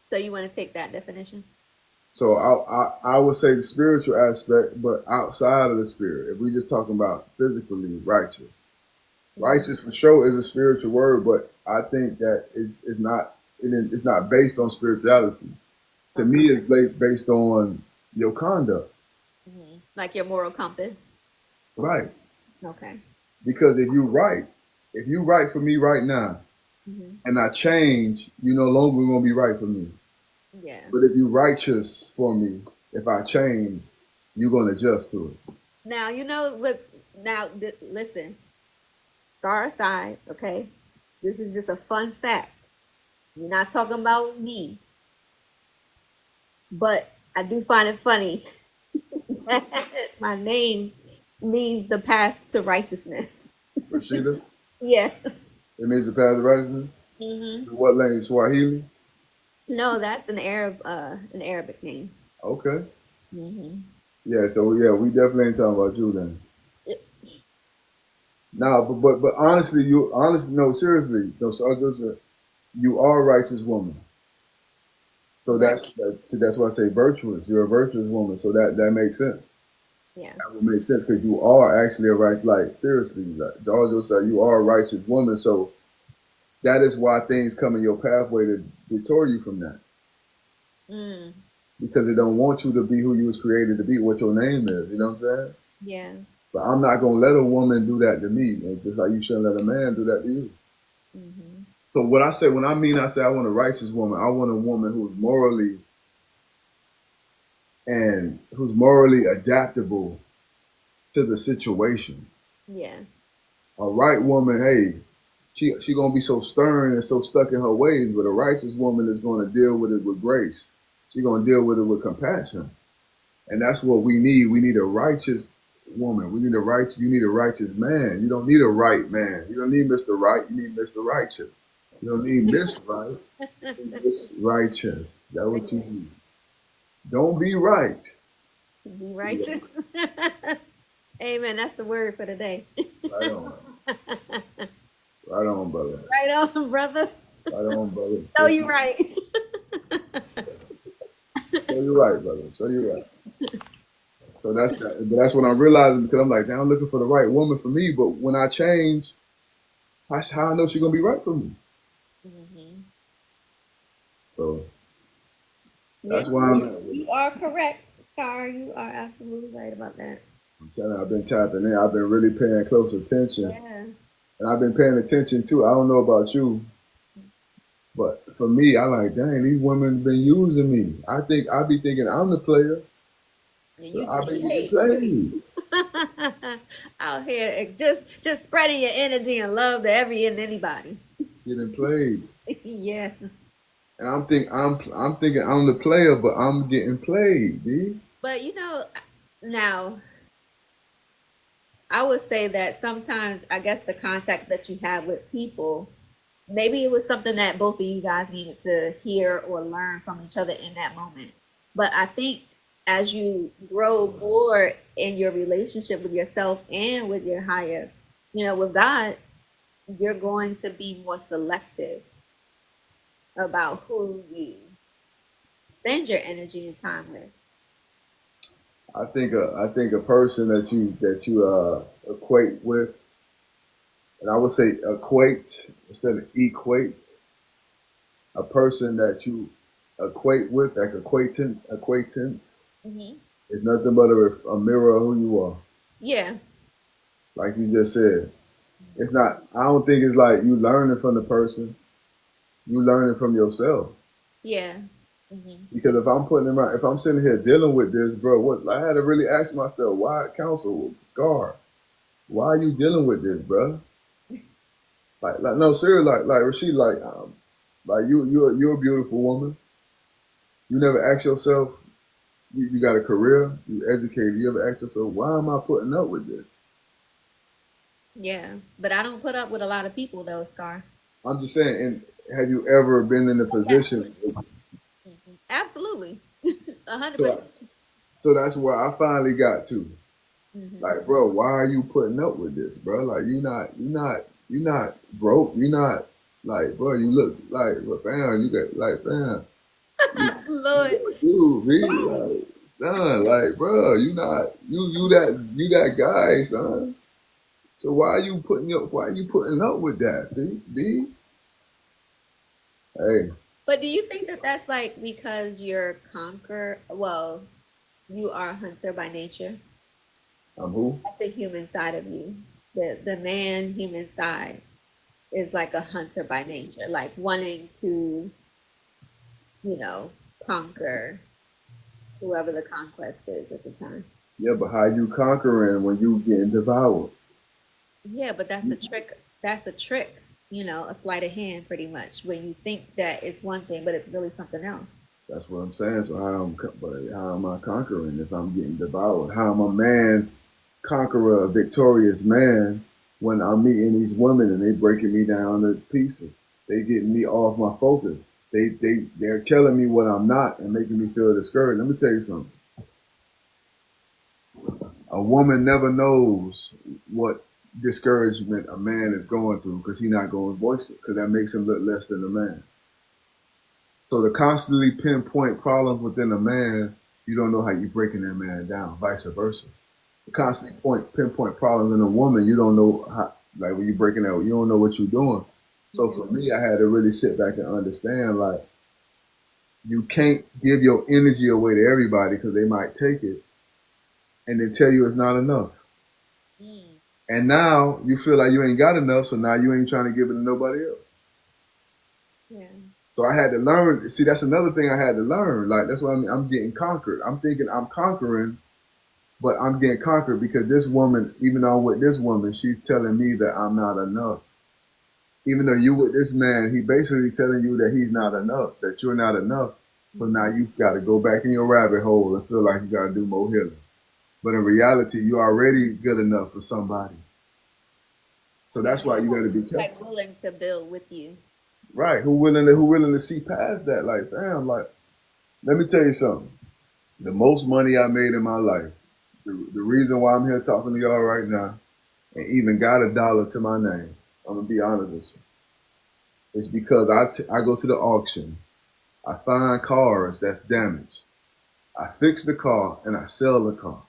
So you want to take that definition? So I would say the spiritual aspect, but outside of the spirit, if we just talking about physically righteous, Hmm. righteous for sure is a spiritual word, but I think that it's not based on spirituality. To Okay. me, it's based on your conduct, Like your moral compass. right? Okay. Because if you right for me right now, Hmm. and I change, you no longer gonna be right for me. Yeah. But if you righteous for me, if I change, you're gonna adjust to it. Now you know what's now. Listen, star aside, okay. This is just a fun fact. We're not talking about me, but I do find it funny that my name means the path to righteousness. Rashida, Yeah. it means the path of righteousness. Hmm. What language? Swahili. No, that's an Arabic name. Okay. Hmm. Yeah. So yeah, we definitely ain't talking about you then. Nah, but honestly, no, seriously, no. So you are a righteous woman. So Right. see, that's why I say virtuous. You're a virtuous woman. So that makes sense. Yeah. That would make sense because you are actually a right. Like seriously, like George said, you are a righteous woman. So that is why things come in your pathway to detour you from that Mm. because it don't want you to be who you was created to be, what your name is. You know what I'm saying? Yeah. But I'm not gonna let a woman do that to me, and just like you shouldn't let a man do that to you. Hmm. So what I say when I say I want a righteous woman, I want a woman who's morally adaptable to the situation. Yeah. A right woman, hey, she gonna be so stern and so stuck in her ways, but a righteous woman is gonna deal with it with grace. She gonna deal with it with compassion, and that's what we need. We need a righteous woman. You need a righteous man. You don't need a right man. You don't need Mr. Right. You need Mr. Righteous. You don't need Miss Right. You need Miss Righteous. That's what you need. Don't be right. Be Be righteous. Amen. That's the word for today. right on. Right on, brother. Right on, brother. Right on, brother. So Sister. you right. So you're right, brother. So you're right. So that's what I'm realizing because I'm like, now I'm looking for the right woman for me. But when I change, how I know she's gonna be right for me? Hmm. So Yeah, that's why I'm at with you it. are correct, Star. You are absolutely right about that. I'm telling you, I've been tapping in. I've been really paying close attention, Yeah. and I've been paying attention too. I don't know about you, but for me, I like, dang, these women been using me. I be thinking I'm the player, And but you I've getting been getting paid. played, Out here just spreading your energy and love to every and anybody. getting played. Yeah. And I'm thinking I'm the player, but I'm getting played, B. But now I would say that sometimes I guess the contact that you have with people, maybe it was something that both of you guys needed to hear or learn from each other in that moment. But I think as you grow more in your relationship with yourself and with your higher, with God, you're going to be more selective about who you spend your energy and time with. I think a person that you equate with, and I would say equate instead of equate, a person that you equate with, like acquaintance, Hmm. is nothing but a mirror of who you are. Yeah. Like you just said, it's not. I don't think it's like you learning from the person. You learning from yourself. Yeah. Hmm. Because if I'm sitting here dealing with this, bro, what I had to really ask myself, why counsel Scar? Why are you dealing with this, bro? Like no, seriously, like Rashid, like you're a beautiful woman. You never ask yourself, you got a career, you educated. You ever ask yourself, why am I putting up with this? Yeah. But I don't put up with a lot of people though, Scar. I'm just saying. And have you ever been in a Yes. position? Absolutely. 100%. So, so that's where I finally got to. Hmm. Like, bro, why are you putting up with this, bro? Like, you not broke. You not like, bro. You look like, well, fam. You got like, fam. You Lord. look dude, be like, son, like, bro. You that guy, son. So why are you putting up with that, B? Hey, But do you think that that's like because you're conquer? Well, you are a hunter by nature. I'm who? That's the human side of you, the man human side. is like a hunter by nature, like wanting to, you know, conquer whoever the conquest is at the time. Yeah, but how you conquering when you getting devoured? Yeah, but that's a trick. That's a trick, you know, a sleight of hand, pretty much, when you think that it's one thing, but it's really something else. That's what I'm saying. So how am I conquering if I'm getting devoured? How am a man conqueror, a victorious man, when I'm meeting these women and they breaking me down to pieces? They getting me off my focus. They're telling me what I'm not and making me feel discouraged. Let me tell you something. A woman never knows what discouragement a man is going through because he's not going to voice it because that makes him look less than a man. So to constantly pinpoint problems within a man, you don't know how you're breaking that man down, vice versa. To constantly pinpoint problems in a woman, you don't know how, like when you're breaking out, you don't know what you're doing. So for me, I had to really sit back and understand, like, you can't give your energy away to everybody because they might take it and then tell you it's not enough. Mm. And now you feel like you ain't got enough, so now you ain't trying to give it to nobody else. Yeah. So I had to learn. See, that's another thing I had to learn. Like that's why I'm getting conquered. I'm thinking I'm conquering, but I'm getting conquered because this woman, even though I'm with this woman, she's telling me that I'm not enough. Even though you with this man, he basically telling you that he's not enough, that you're not enough. So now you've got to go back in your rabbit hole and feel like you got to do more healing. But in reality, you're already good enough for somebody. So Yeah. that's why you got to be Like careful. willing to build with you. Right. Who willing to see past that? Like, damn, like, let me tell you something. The most money I made in my life, the reason why I'm here talking to y'all right now, and even got a dollar to my name, I'm gonna be honest with you, is because I go to the auction, I find cars that's damaged, I fix the car, and I sell the car.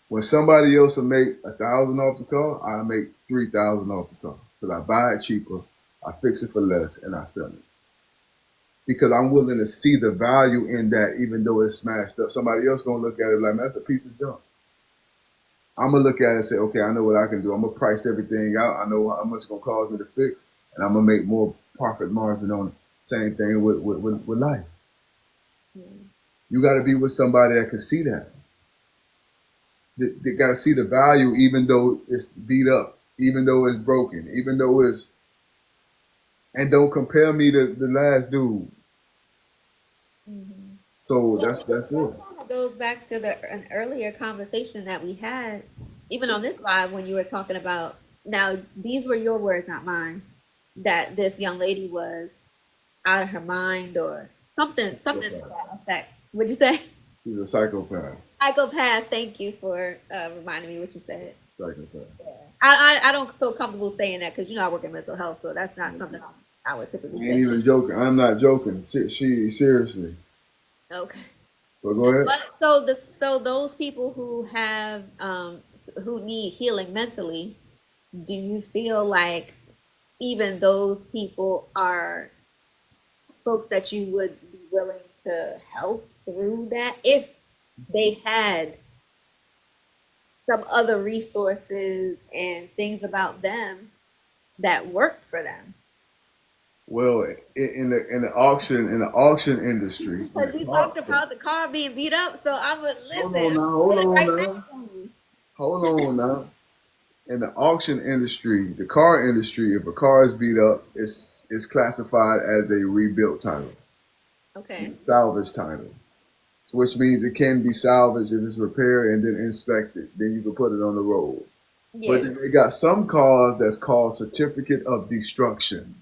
When somebody else will make 1,000 off the car, I make 3,000 off the car because I buy it cheaper, I fix it for less, and I sell it. Because I'm willing to see the value in that, even though it's smashed up. Somebody else gonna look at it like, man, that's a piece of junk. I'm gonna look at it and say, okay, I know what I can do. I'm gonna price everything out. I know how much it's gonna cost me to fix, and I'm gonna make more profit margin on it. Same thing with life. Yeah. You got to be with somebody that can see that. They got to see the value, even though it's beat up, even though it's broken, even though it's. And don't compare me to the last dude. Mm-hmm. So Well, that's it. that kind of goes back to an earlier conversation that we had, even on this live, when you were talking about. Now, these were your words, not mine. That this young lady was out of her mind, or something to that effect. What'd you say? He's a psychopath. Psychopath. Thank you for reminding me what you said. Psychopath. I don't feel comfortable saying that because you know I work in mental health, so that's not something I would typically I ain't say. even joking. I'm not joking. She seriously. Okay. But go ahead. But so those people who have who need healing mentally, do you feel like even those people are folks that you would be willing to help through that if they had some other resources and things about them that worked for them? Well, in the auction industry, in Because the you car, talked about the car being beat up, so I would hold listen. on now, Put hold it on right back now, on you. hold on now. In the auction industry, the car industry, if a car is beat up, it's classified as a rebuilt title, Okay. salvage title. So which means it can be salvaged if it's repaired and then inspected. Then you can put it on the road. But Yeah. then they got some cars that's called certificate of destruction,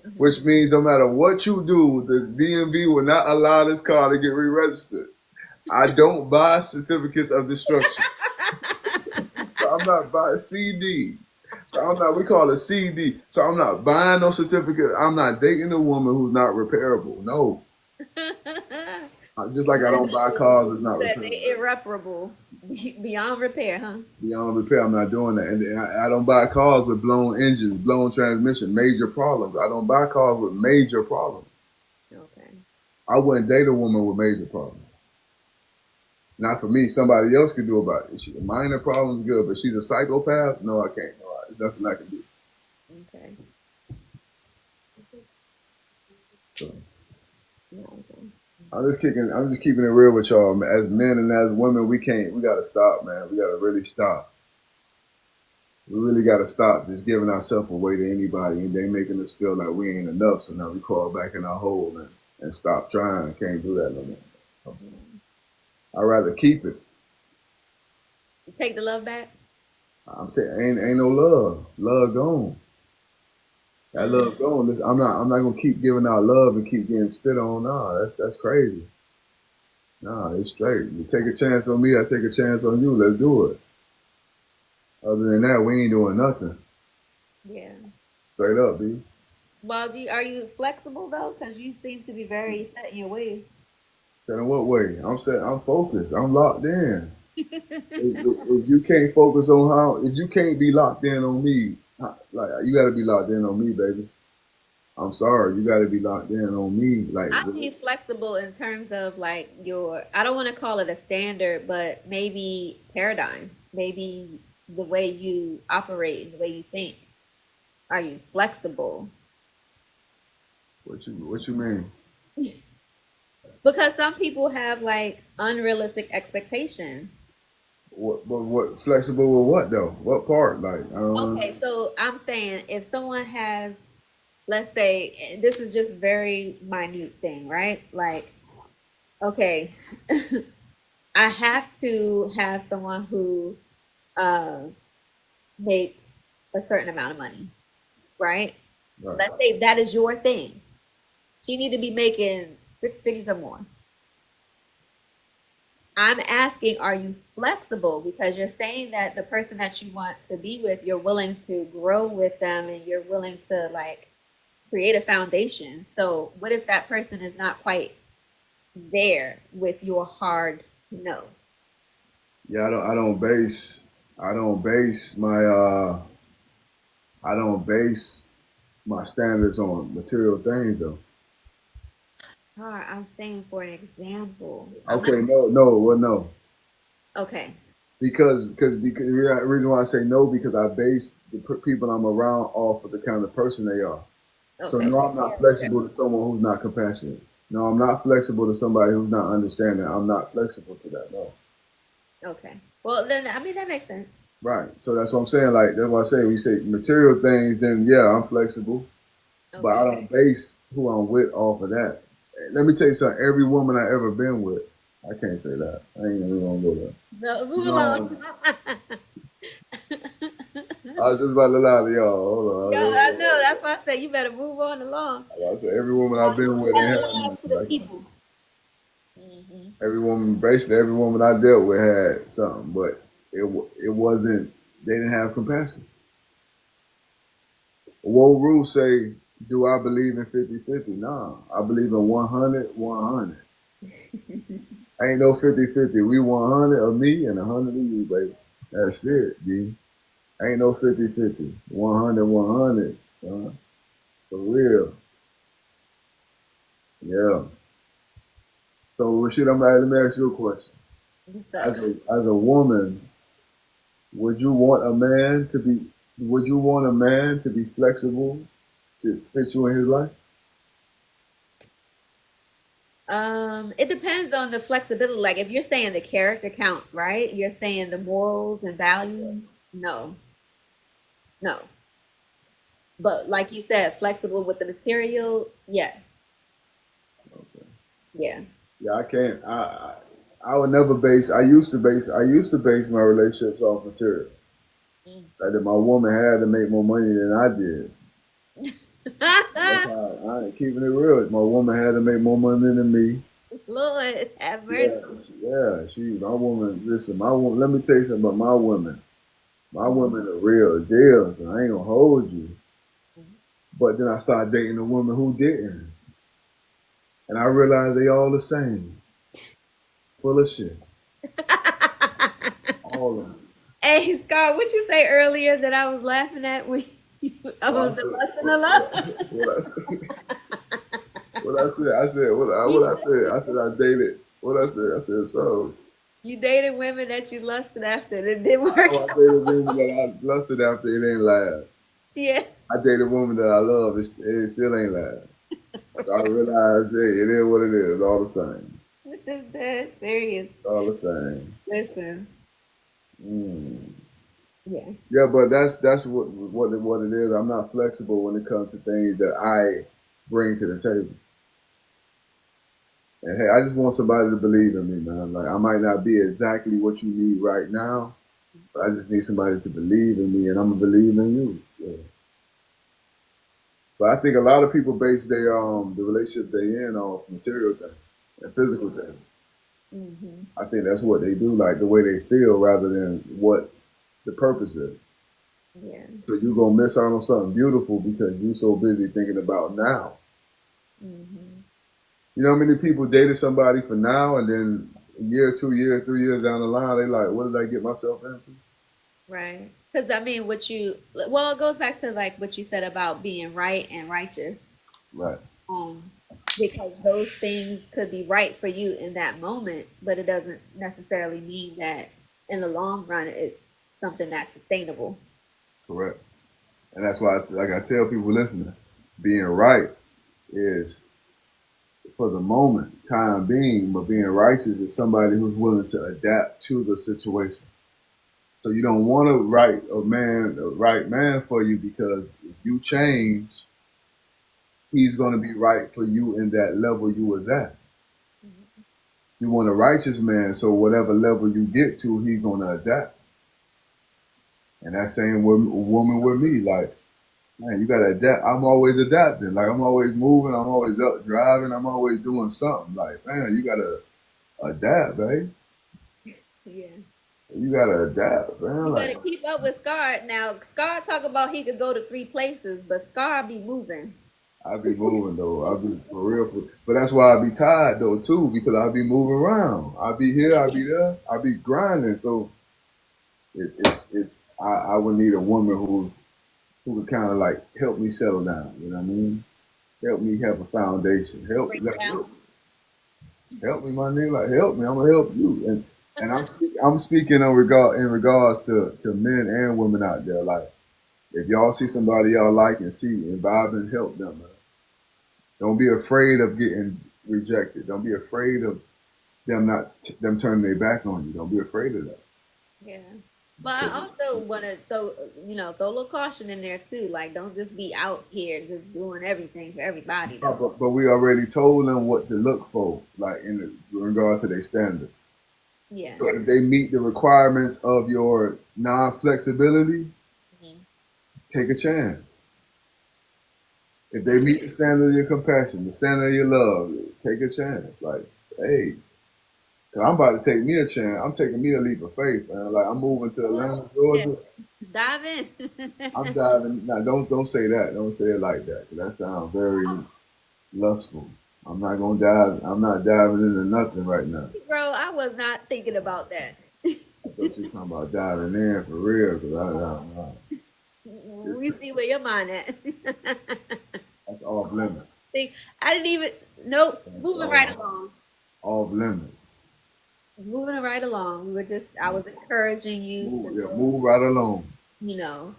Mhm. which means no matter what you do, the DMV will not allow this car to get re-registered. I don't buy certificates of destruction. So I'm not buying CD. So I'm not, we call it CD. So I'm not buying no certificate. I'm not dating a woman who's not repairable. No. Just like I don't buy cars that's not That repairable. they irreparable, beyond repair, huh? Beyond repair, I'm not doing that. And I don't buy cars with blown engines, blown transmission, major problems. I don't buy cars with major problems. Okay. I wouldn't date a woman with major problems. Not for me. Somebody else could do about it. If she minor problems, good. But she's a psychopath. No, I can't. No, there's nothing I can do. So Okay. I'm just keeping it real with y'all. As men and as women, we gotta stop, man. We gotta really stop. We really gotta stop just giving ourselves away to anybody and they making us feel like we ain't enough. So now we crawl back in our hole and stop trying. Can't do that no more. I'd rather keep it. You take the love back. Ain't no love. Love gone. That Mm. love gone. I'm not gonna keep giving out love and keep getting spit on. Nah, that's crazy. Nah, it's straight. You take a chance on me, I take a chance on you. Let's do it. Other than that, we ain't doing nothing. Yeah. Straight up, B. Well, are you flexible though? Because you seem to be very set in your ways. Said in what way? I'm saying I'm focused. I'm locked in. If you can't focus on if you can't be locked in on me, like you got to be locked in on me, baby. I'm sorry, you got to be locked in on me. Like, I mean flexible in terms of like your, I don't want to call it a standard, but maybe paradigm, maybe the way you operate, the way you think. Are you flexible? what you mean? Because some people have like unrealistic expectations. What flexible with what though? What part? Like, I don't. Okay, so I'm saying if someone has, let's say, and this is just very minute thing, right? Like, okay, I have to have someone who uh, makes a certain amount of money, right? Right. Let's say that is your thing. She need to be making six figures or more. I'm asking, are you flexible? Because you're saying that the person that you want to be with, you're willing to grow with them and you're willing to like create a foundation. So what if that person is not quite there with your hard no? Yeah, I don't base I don't base my standards on material things though. Hard, I'm saying for an example. I'm not Okay, no. okay. Because the reason why I say no because I base the people I'm around off of the kind of person they are. So Okay. no, I'm not flexible to someone who's not compassionate. No, I'm not flexible to somebody who's not understanding. I'm not flexible to that. No. Okay. Well then I mean that makes sense. Right. So that's what I'm saying. Like that's what I say. When you say material things, then yeah, I'm flexible, but I Okay. don't base who I'm with off of that. Let me tell you something. Every woman I ever been with, I can't say that. I ain't even gonna go there. No, move along. No, I was just about to lie to y'all. Yo, Hold I on. know. That's why I said you better move on along. I said every woman I've been with ain't had Lies to nothing. the Like people. Hmm. every woman, basically every woman I dealt with had something, but it wasn't. They didn't have compassion. What rule say? Do I believe in 50-50? Nah, I believe in 100-100. Ain't no 50-50. We 100 of me and 100 of you, baby. That's it, D. Ain't no 50-50. 100-100. For real. Yeah. So, Rashid, let me ask you a question. What's up? As a woman, would you want a man to be would you want a man to be flexible to fit you in his life? It depends on the flexibility. Like if you're saying the character counts, right? You're saying the morals and values. No, no. But like you said, flexible with the material, yes. Okay. Yeah. Yeah, I can't. I would never base. I used to base my relationships off material. Mm. Like that my woman had to make more money than I did. That's how I ain't keeping it real. My woman had to make more money than me. Lord have mercy. Yeah, my woman. Listen, my woman. Let me tell you something about my women. My women are real deals, and I ain't gonna hold you. But then I started dating a woman who didn't, and I realized they all the same, full of shit, all of them. Hey, Scott, what you say earlier that I was laughing at when I Oh, I was said, lusting a lot? what I said, what You I said, I said I dated. What I said so. you dated women that you lusted after that didn't work I out. dated women that I lusted after it ain't last. Yeah. I dated a woman that I love. It still ain't last. I realize, hey, it is what it is. All the same. This is dead serious. All the same. Listen, Mm. yeah. Yeah, but that's what it is. I'm not flexible when it comes to things that I bring to the table. And hey, I just want somebody to believe in me, man. Like I might not be exactly what you need right now, but I just need somebody to believe in me, and I'm gonna believe in you. Yeah. But I think a lot of people base their the relationship they in off material things and physical things. Hmm. I think that's what they do, like the way they feel, rather than what the purpose is. Yeah. So you're gonna miss out on something beautiful because you're so busy thinking about now. Hmm. You know how many people dated somebody for now, and then a year, 2 years, 3 years down the line, they like, what did I get myself into? Right. Because I mean, well, it goes back to like what you said about being right and righteous. Right. Um, because those things could be right for you in that moment, but it doesn't necessarily mean that in the long run it's something that's sustainable. Correct. And that's why, like I tell people listening, being right is for the moment, time being, but being righteous is somebody who's willing to adapt to the situation. So you don't want to write a right man for you because if you change, he's going to be right for you in that level you was at. Mhm. You want a righteous man, so whatever level you get to, he's going to adapt. And that same woman with me, like, man, you got to adapt. I'm always adapting. Like, I'm always moving. I'm always up driving. I'm always doing something. Like, man, you got to adapt, babe. Yeah. You got to adapt, man. You Like, better keep up with Scar. Now, Scar talk about he could go to three places, but Scar be moving. I be moving, though. I be for real. But that's why I be tired, though, too, because I be moving around. I be here. I be there. I be grinding. So I would need a woman who could kind of like help me settle down. You know what I mean? Help me have a foundation. Help, Break like, down. help me, my nigga. Like, help me. I'm gonna help you. And I'm speaking in regards to men and women out there. Like, if y'all see somebody y'all like and see and vibe and help them, man. Don't be afraid of getting rejected. Don't be afraid of them turning their back on you. Don't be afraid of that. Yeah. But I also want to throw a little caution in there too. Like, don't just be out here just doing everything for everybody, though. But we already told them what to look for, like in regard to their standard. Yeah. So if they meet the requirements of your non-flexibility, Mhm. take a chance. If they meet the standard of your compassion, the standard of your love, take a chance. Like, hey, cause I'm about to take me a chance. I'm taking me a leap of faith, man. Like I'm moving to Atlanta, Yeah. Georgia. Dive in. I'm diving. Now, don't say that. Don't say it like that. 'Cause that sounds very lustful. I'm not gonna dive. I'm not diving into nothing right now. Bro, I was not thinking about that. I thought you were talking about diving in for real. Cause I don't know. It's, We see where your mind at. that's off limits. See, I didn't even. Nope. That's Moving right all along. off limits. Moving right along. I was encouraging you to Move, yeah, go, move right along.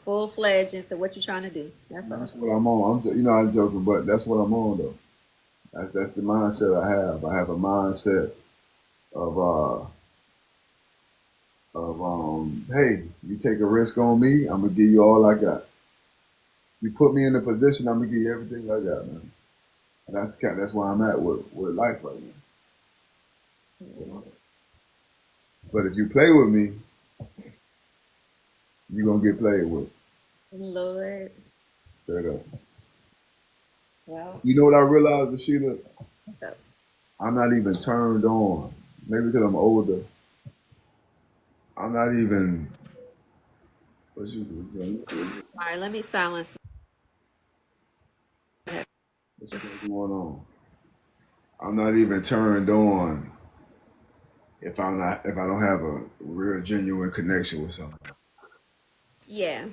full fledged into what you're trying to do. That's all. That's what I'm on. I'm joking, but that's what I'm on though. That's the mindset I have. I have a mindset of hey, you take a risk on me, I'm gonna give you all I got. You put me in a position, I'm gonna give you everything I got, man. And that's where I'm at with life right now. You know? But if you play with me, you're gonna get played with. Lord. Straight up. Well, You know what I realized, Rashida? what's up? I'm not even turned on. Maybe because I'm older. I'm not even. What you do? All right, let me silence. What you got going on? I'm not even turned on if I don't have a real genuine connection with someone. Yeah.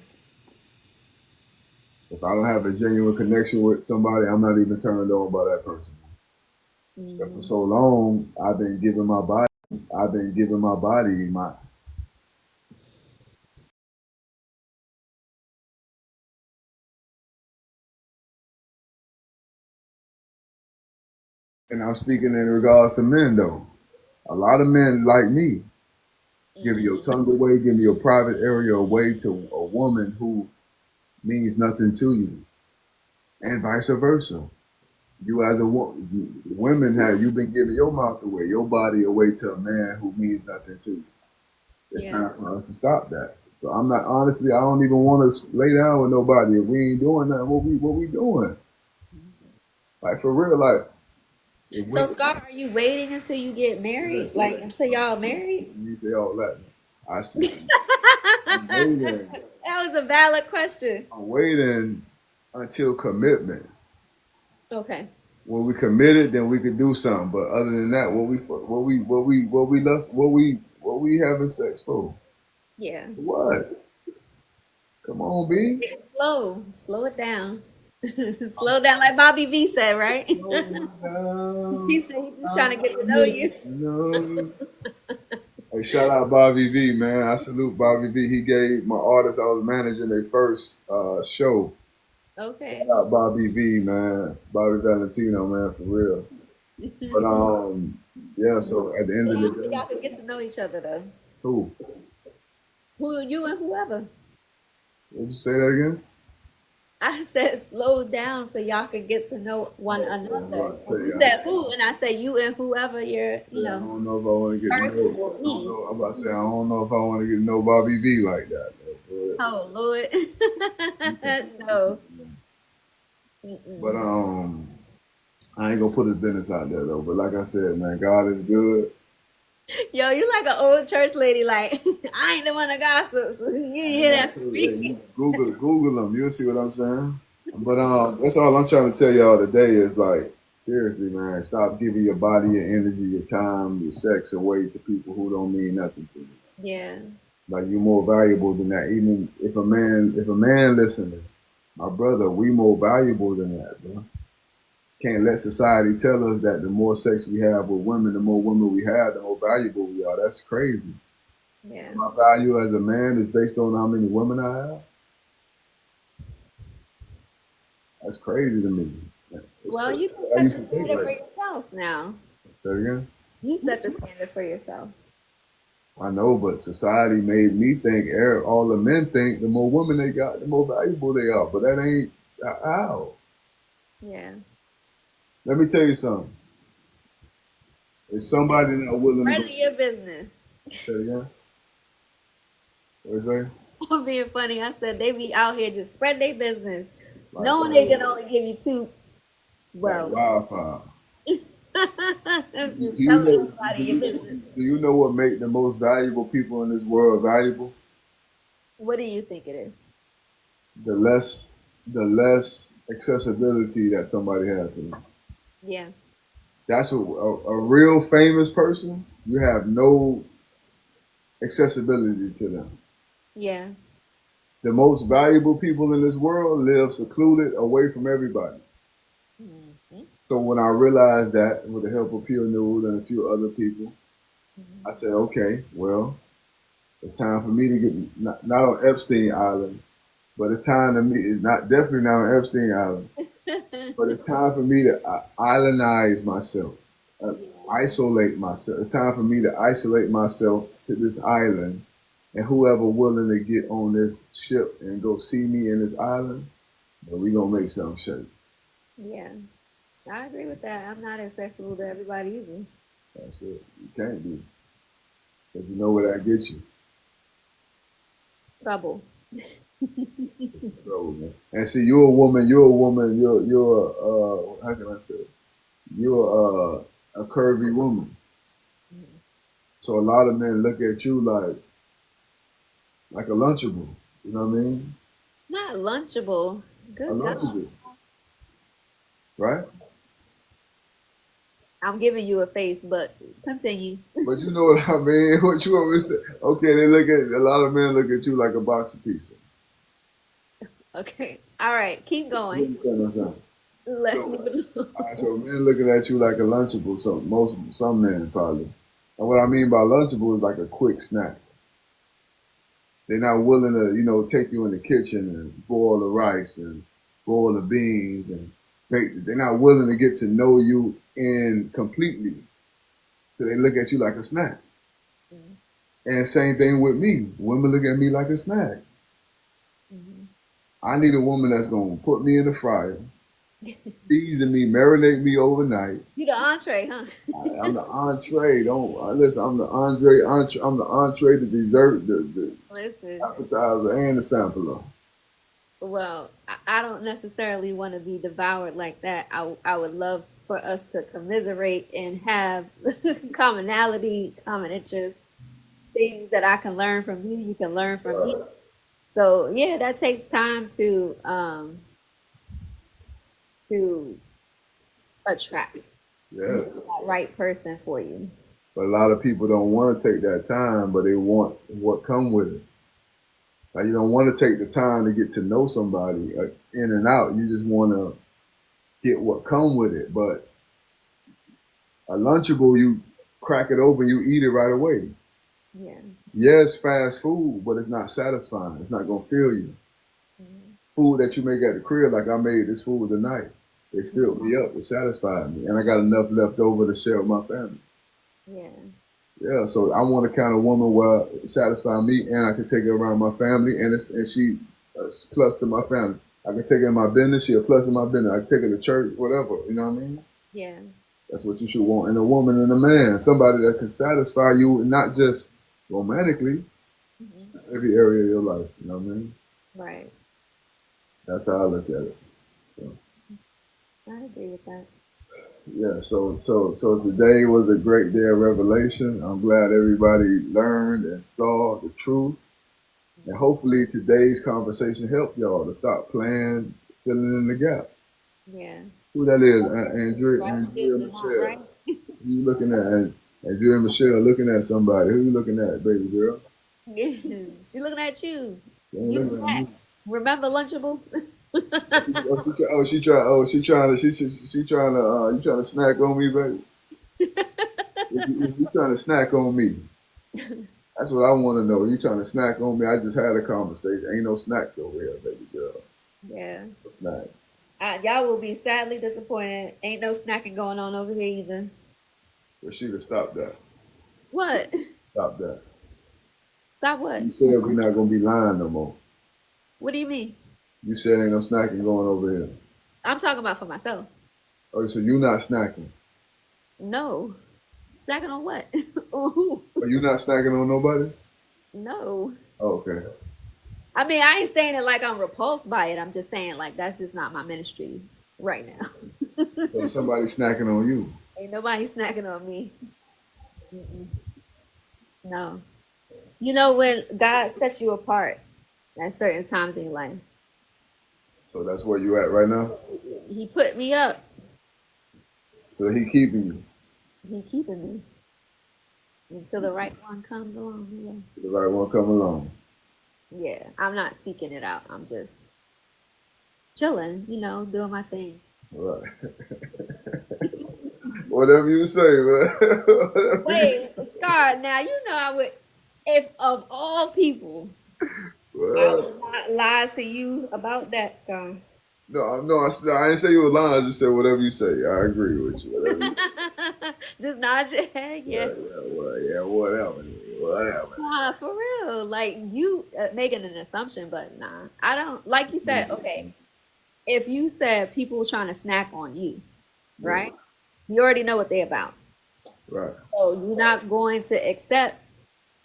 If I don't have a genuine connection with somebody, I'm not even turned on by that person. But for Hmm. so long, I've been giving my body my And I'm speaking in regards to men though. A lot of men like me give your tongue away, give your private area away to a woman who means nothing to you, and vice versa. You as a woman, women have you been giving your mouth away, your body away to a man who means nothing to you. It's Yeah. time for us to stop that. So I'm not honestly. I don't even want to lay down with nobody if we ain't doing that. What we doing? Like for real, like if we So Scott, are you waiting until you get married? Like until y'all married? you say all that, I see. I'm That waiting. was a valid question. I'm waiting until commitment. Okay. When we committed, then we could do something. But other than that, what we having sex for? Yeah. What? Come on, B. Take it slow. Slow it down. Slow down like Bobby V said, right? Slow down. He said he was trying to get to know you. No. Hey, shout out Bobby V, man. I salute Bobby V. He gave my artists I was managing their first show. Okay. Shout out Bobby V, man. Bobby Valentino, man, for real. But yeah. So at the end So of how the can day, y'all could get to know each other though? who? Who you and whoever. Would you say that again? I said slow down so y'all could get to know one Oh, I was another. about to And you say, said who, and I said you and whoever your, I don't know if I want to get to person know. will I don't be. know. I'm about to say I don't know if I want to get to know Bobby V like that. Oh Lord. No. But Mm-mm. I ain't gonna put his business out there though. But like I said, man, God is good. Yo, you like an old church lady. Like I ain't the one to gossip. So you hear that from Hey, me. you Google them. You'll see what I'm saying. But that's all I'm trying to tell y'all today is like seriously, man, stop giving your body, your energy, your time, your sex away to people who don't mean nothing to you. Yeah. Like you're more valuable than that. Even if a man listening, my brother, we more valuable than that, bro. Can't let society tell us that the more sex we have with women, the more women we have, the more valuable we are. That's crazy. Yeah. My value as a man is based on how many women I have. That's crazy to me. It's Well, crazy. you can I set used the to think standard for like yourself now. that again. You set the standard for yourself. I know, but society made me think all the men think the more women they got, the more valuable they are. But that ain't how. Yeah. Let me tell you something. If somebody not willing to None go, of your business. say it again. What you say? I'm being funny. I said they be out here just spread their business, Like knowing they can only give you two. like Well, wildfire. Do just you telling know? everybody your business. Do you know what make the most valuable people in this world valuable? What do you think it is? The less accessibility that somebody has to them. Yeah. That's what a real famous person. You have no accessibility to them. Yeah. The most valuable people in this world live secluded away from everybody. Mhm. So when I realized that, with the help of Pure Nude and a few other people, I said, okay, well, it's time for me to get not on Epstein Island, but it's time to me. It's not definitely not on Epstein Island, but it's time for me to islandize myself, isolate myself. It's time for me to isolate myself to this island, and whoever willing to get on this ship and go see me in this island, well, we gonna make something shake. Yeah. I agree with that. I'm not accessible to everybody either. That's it. You can't be, because you know where that gets you. Trouble. So, man. And see, you're a woman. You're a woman. You're how can I say? It? You're a curvy woman. So a lot of men look at you like a lunchable. You know what I mean? Not lunchable. A Good God. lunchable, right? I'm giving you a face, but continue. But you know what I mean? What you want me to say? Okay, they look at a lot of men look at you like a box of pizza. Okay. All right. Keep You going. understand what I'm saying? Let's So, move it along. all right, so men looking at you like a lunchable. Some men probably. And what I mean by lunchable is like a quick snack. They're not willing to, take you in the kitchen and boil the rice and boil the beans and bake. They're not willing to get to know you in completely. So they look at you like a snack. Mm-hmm. And same thing with me. Women look at me like a snack. Mm-hmm. I need a woman that's gonna put me in the fryer, season me, marinate me overnight. You the entree, huh? I'm the entree. Don't listen. I'm the entree. I'm the entree, the dessert, the Listen, appetizer, and the sampler. well, I don't necessarily want to be devoured like that. I would love for us to commiserate and have commonality, common interests, things that I can learn from you, you can learn from me. So yeah, that takes time to attract Yeah. that right person for you. But a lot of people don't want to take that time, but they want what come with it. Like you don't want to take the time to get to know somebody in and out. You just want to get what come with it. But a Lunchable, you crack it open, you eat it right away. Yeah. Yes, fast food, but it's not satisfying. It's not gonna fill you. Mhm. Food that you make at the crib, like I made this food tonight, it filled me up. It satisfied me, and I got enough left over to share with my family. Yeah. Yeah, so I want a kind of woman where it satisfy me, and I can take her around my family, and she a plus to my family. I can take her in my business. She a plus in my business. I can take her to church, whatever. You know what I mean? Yeah. That's what you should want in a woman and a man. Somebody that can satisfy you, not just romantically, Mhm. every area of your life. You know what I mean? Right. That's how I look at it. So, I agree with that. yeah. So today was a great day of revelation. I'm glad everybody learned and saw the truth. And hopefully today's conversation helped y'all to stop playing, filling in the gap. Yeah. Who that is? Right Andrea is not Michelle. right. Who you looking at? Andrea Michelle looking at somebody. Who you looking at, baby girl? She looking at you. She ain't You looking at me. snack. Remember Lunchable? She trying to you trying to snack on me, baby. If you trying to snack on me, that's what I want to know. You trying to snack on me? I just had a conversation. Ain't no snacks over here, baby girl. Yeah. No snacks. Y'all will be sadly disappointed. Ain't no snacking going on over here either. But she to stop that. What? Stop that. Stop what? You said we're not gonna be lying no more. What do you mean? You said ain't no snacking going over here. I'm talking about for myself. Oh, so you not snacking? No. Snacking on what? Ooh. Are you not snacking on nobody? No. Oh, okay. I mean, I ain't saying it like I'm repulsed by it. I'm just saying like that's just not my ministry right now. So somebody snacking on you. Ain't nobody snacking on me. Mm-mm. No. You know when God sets you apart at certain times in your life, So that's where you at right now. He put me up. So he keeping you. He keeping me until the right one comes along. The right one come along. Yeah, I'm not seeking it out. I'm just chilling, doing my thing. All right. Whatever you say, man. Whatever you Wait, Scar, now you know I would, if of all people, I well, would not lie to you about that, Scar. no, I didn't say you were lying. I just said whatever you say. I agree with you. Whatever you Just nod your head, yeah, yeah. whatever. Whatever. Nah, for real. Like you making an assumption, but nah, I don't. Like you said, okay. If you said people trying to snack on you, Yeah, right? You already know what they're about. right. So you're not going to accept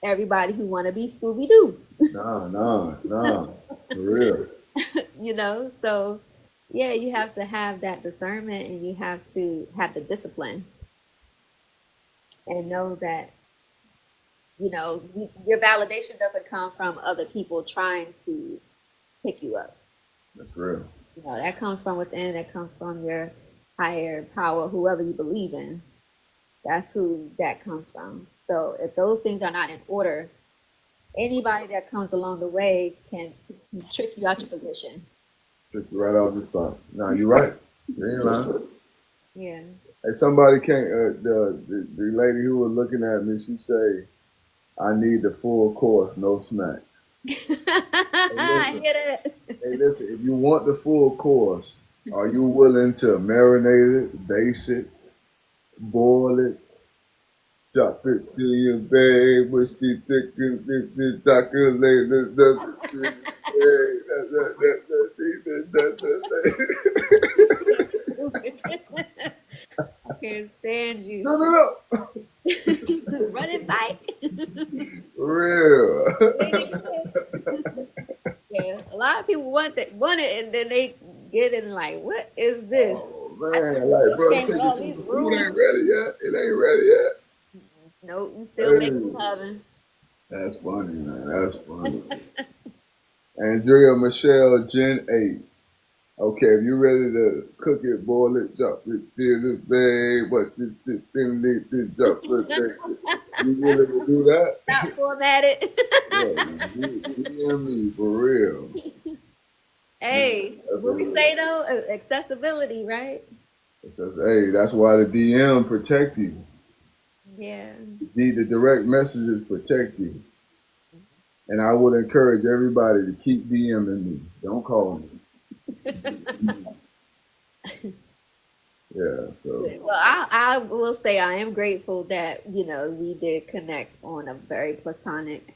everybody who want to be Scooby Doo. Nah. For real. So yeah, you have to have that discernment and you have to have the discipline and know that your validation doesn't come from other people trying to pick you up. That's real. That comes from within. That comes from your higher power, whoever you believe in. That's who that comes from. So if those things are not in order, anybody that comes along the way can trick you out your position. Trick you right off the spot. Nah, you're right. You ain't lying. Yeah. Hey, somebody came. The lady who was looking at me, she say, "I need the full course, no snacks." Hey, I listen. hear that. Hey, listen. If you want the full course, are you willing to marinate it, base it, boil it, chop it to your babe, when she thick and chocolate, I can't stand you. no, no, no. Running bike. Real. Yeah, a lot of people want it, and then they get it and like, what is this? Oh I thought man, like this bro, came with take it all to these the food rules. ain't ready yet. It ain't ready yet. Nope, you still making Hey, oven. that's funny, man. That's funny. Andrea Michelle Gen 8. Okay, if you ready to cook it, boil it, chop it, feel it, babe, what this thing, this chop it, you willing to do that? Not formatted. Yeah, DM me for real. Hey, That's what what we it is. say though? Accessibility, right? It says, hey, that's why the DM protect you. Yeah. The direct messages protect you. And I would encourage everybody to keep DMing me. Don't call me. Yeah, so Well, I will say I am grateful that we did connect on a very platonic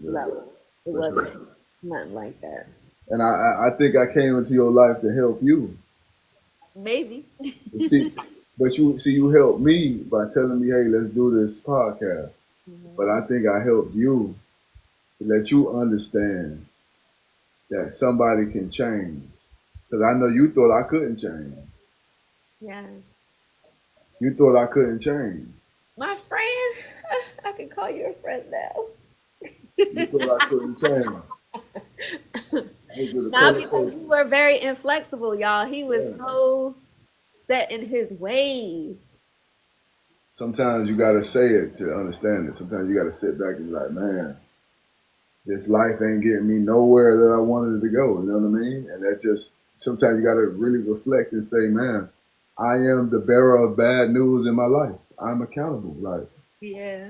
yeah, level. It for wasn't sure. nothing like that. And I think I came into your life to help you. Maybe. You see, but you helped me by telling me, hey, let's do this podcast. Mhm. But I think I helped you to let you understand that somebody can change. Because I know you thought I couldn't change. Yeah. You thought I couldn't change. My friend, I can call you a friend now. You thought I couldn't change. Those are the Not close because folks. you were very inflexible, y'all. He was Yeah. so set in his ways. Sometimes you gotta say it to understand it. Sometimes you gotta sit back and be like, man, this life ain't getting me nowhere that I wanted it to go. You know what I mean? And that just sometimes you gotta really reflect and say, man, I am the bearer of bad news in my life. I'm accountable. Like Yeah.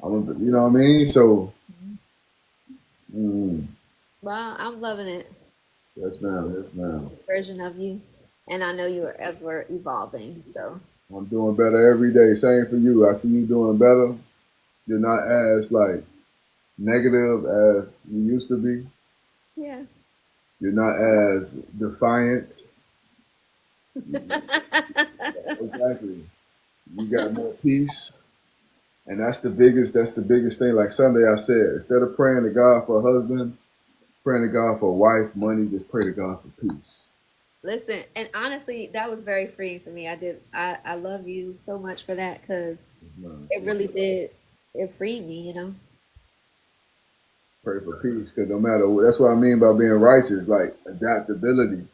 you know what I mean? So mm, Well, I'm loving it. yes ma'am, yes ma'am. Version of you. And I know you are ever evolving. So, I'm doing better every day. Same for you. I see you doing better. You're not as like negative as you used to be. yeah. You're not as defiant. Exactly. You got more peace. And that's the biggest thing. Like Sunday I said, instead of praying to God for a husband, praying to God for a wife, money, just pray to God for peace. Listen, and honestly, that was very freeing for me. I love you so much for that because it really did. It freed me. Pray for peace. Because no matter what, that's what I mean by being righteous, like adaptability.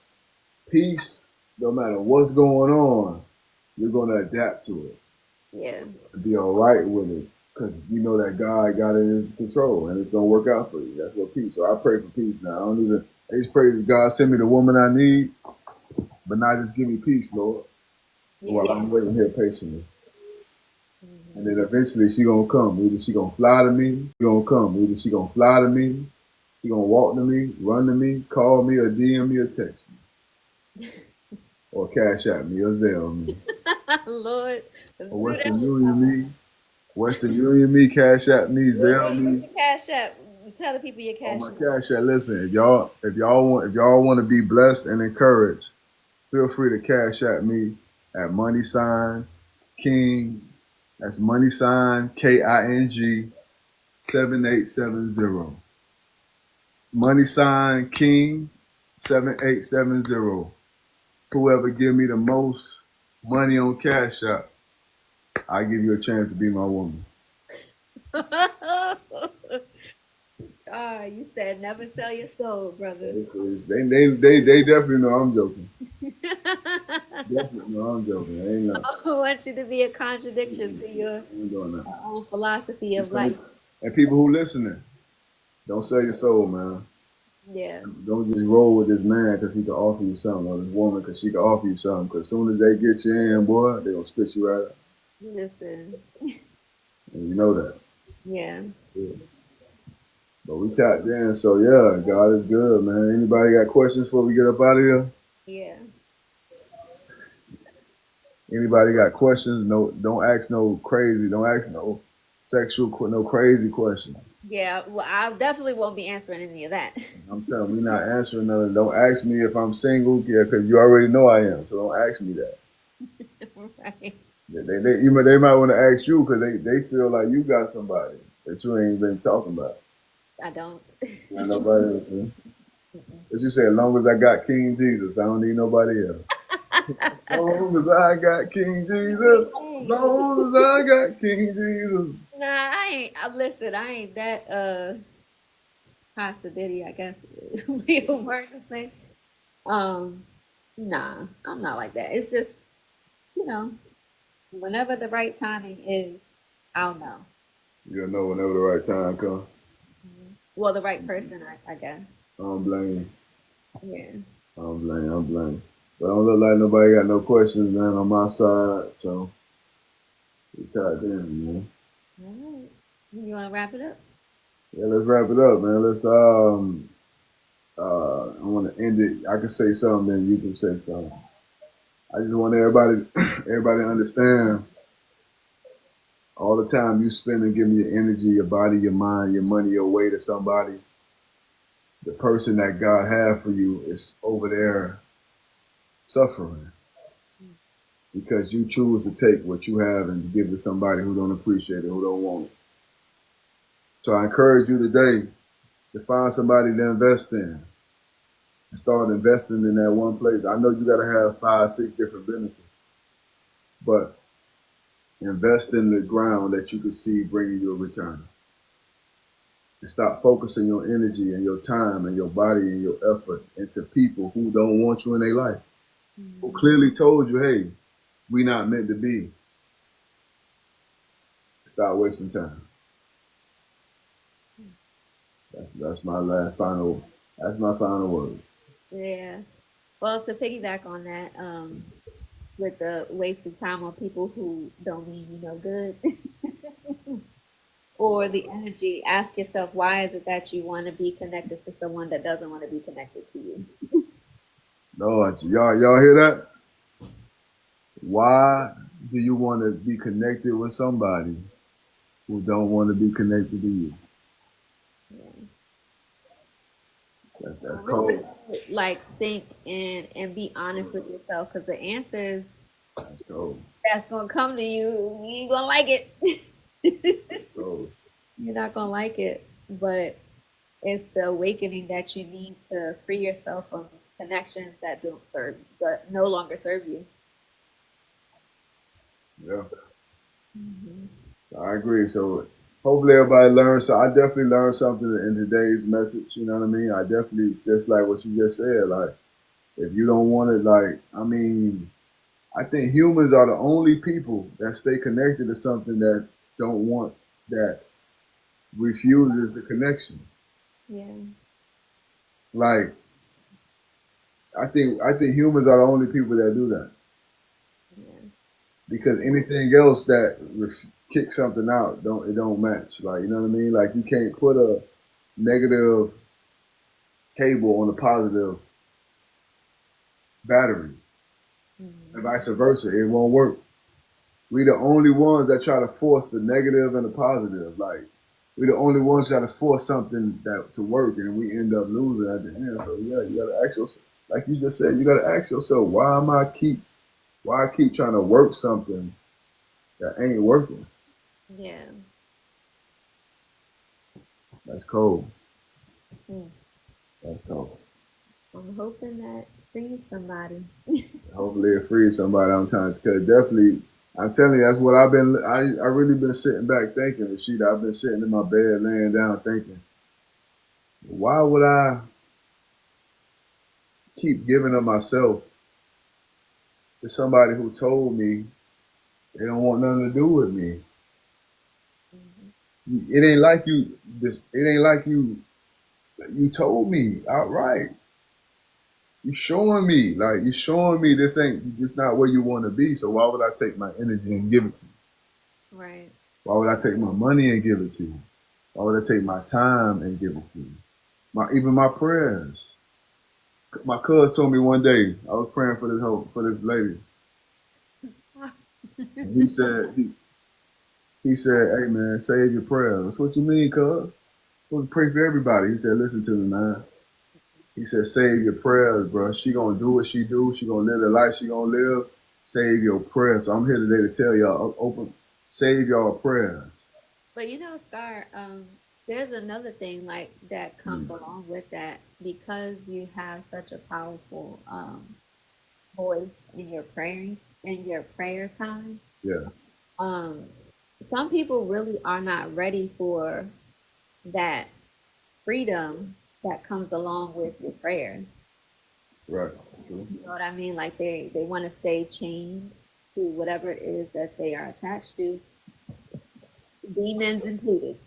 Peace, no matter what's going on, you're going to adapt to it. Yeah. Be all right with it. Because you know that God got it in control and it's going to work out for you. That's what peace. So I pray for peace now. I just pray that God send me the woman I need, but not just give me peace, Lord, Yeah. while I'm waiting here patiently. And Mhm. then eventually she gonna come. Either she gonna fly to me, she gonna come. Either she gonna fly to me, she gonna walk to me, run to me, call me, or DM me, or text me, or cash at me, or Zelle me, Lord, let's or do Western that. Union me, Western Union me, cash at me, Zelle What's me. your cash app? Tell the people your On cash my app. cash app, listen, if y'all want to be blessed and encouraged, feel free to cash at me at money sign King. That's money sign KING 7870. Money sign King 7870. Whoever give me the most money on Cash App, I give you a chance to be my woman. Ah, you said never sell your soul, brother. They definitely know I'm joking. Definitely know I'm joking. I ain't not. I want you to be a contradiction to your I ain't doing that. own philosophy of life. And people who listening, don't sell your soul, man. Yeah. Don't just roll with this man because he can offer you something, or this woman because she can offer you something. Because as soon as they get you in, boy, they gonna spit you right out. Listen. And you know that. Yeah. Yeah. But we tapped in, so yeah, God is good, man. Anybody got questions before we get up out of here? Yeah. Anybody got questions? No, don't ask no crazy. Don't ask no sexual, no crazy questions. Yeah, well, I definitely won't be answering any of that. I'm telling you, we not answering nothing. Don't ask me if I'm single, yeah, because you already know I am. So don't ask me that. Right. They might want to ask you because they feel like you got somebody that you ain't been talking about. I don't. Not nobody else. Man. As you say, as long as I got King Jesus, I don't need nobody else. As long as I got King Jesus, as long as I got King Jesus. Nah, I ain't. Listen, I ain't that Pasta Diddy, I guess we a word to say. Um, nah, I'm not like that. It's just, you know, whenever the right timing is, I'll know. You'll know whenever the right time comes. Well, the right person, I guess. I don't blame you. Yeah. I don't blame you. I don't blame you. But don't look like nobody got no questions, man, on my side. So we tied in, man. All right. You want to wrap it up? Yeah, let's wrap it up, man. Let's I want to end it. I can say something, then you can say something. I just want everybody to understand all the time you spend and giving your energy, your body, your mind, your money, your way to somebody. The person that God had for you is over there suffering because you choose to take what you have and give to somebody who don't appreciate it, who don't want it. So I encourage you today to find somebody to invest in and start investing in that one place. I know you got to have 5, 6 different businesses, but invest in the ground that you can see bringing you a return. And stop focusing your energy and your time and your body and your effort into people who don't want you in their life, who clearly told you, hey, we not meant to be. Stop wasting time. That's my last final. That's my final word. Yeah. Well, to piggyback on that, with the wasted time on people who don't mean you no good, or the energy, ask yourself, why is it that you want to be connected to someone that doesn't want to be connected to you? Lord, y'all hear that? Why do you want to be connected with somebody who don't want to be connected to you? Yeah. That's Really, cold. like think and be honest with yourself, because the answers That's cold. that's gonna come to you, you ain't gonna like it. Cold. You're not gonna like it, but it's the awakening that you need to free yourself from connections that don't serve, that no longer serve you. Yeah, Hmm. I agree. So hopefully everybody learns. So I definitely learned something in today's message. You know what I mean? I definitely just like what you just said. Like if you don't want it, like I mean, I think humans are the only people that stay connected to something that don't want that refuses the connection. Yeah, Like I think humans are the only people that do that yeah, because anything else that kicks something out don't match. Like you know what I mean? Like you can't put a negative cable on a positive battery and mm, vice versa. It won't work. We the only ones that try to force the negative and the positive. Like we the only ones try to force something that to work, and we end up losing at the end. So yeah, you gotta ask yourself, like you just said, you gotta ask yourself, why I keep trying to work something that ain't working? yeah. That's cold. Mm. That's cold. I'm hoping that frees somebody. Hopefully it frees somebody. I'm trying to, cause definitely, I'm telling you, that's what I've been. I really been sitting back thinking, Rashida. I've been sitting in my bed, laying down, thinking, why would I keep giving of myself to somebody who told me they don't want nothing to do with me? Mhm. It ain't like you. This. It ain't like you. You told me outright. You showing me like you showing me this ain't. This not where you want to be. So why would I take my energy and give it to you? Right. Why would I take my money and give it to you? Why would I take my time and give it to you? Even my prayers. My cousin told me one day I was praying for this lady, And he said, "Hey man, save your prayers." That's what you mean, cuz. Supposed to pray for everybody. He said, "Listen to me, man." He said, "Save your prayers, bro. She gonna do what she do. She gonna live the life she gonna live. Save your prayers." So I'm here today to tell y'all, open, save y'all prayers. But Scar, there's another thing like that comes Mm, along with that because you have such a powerful voice in your prayer time. yeah, Um, some people really are not ready for that freedom that comes along with your prayer. right. True. You know what I mean? Like they want to stay chained to whatever it is that they are attached to, demons included.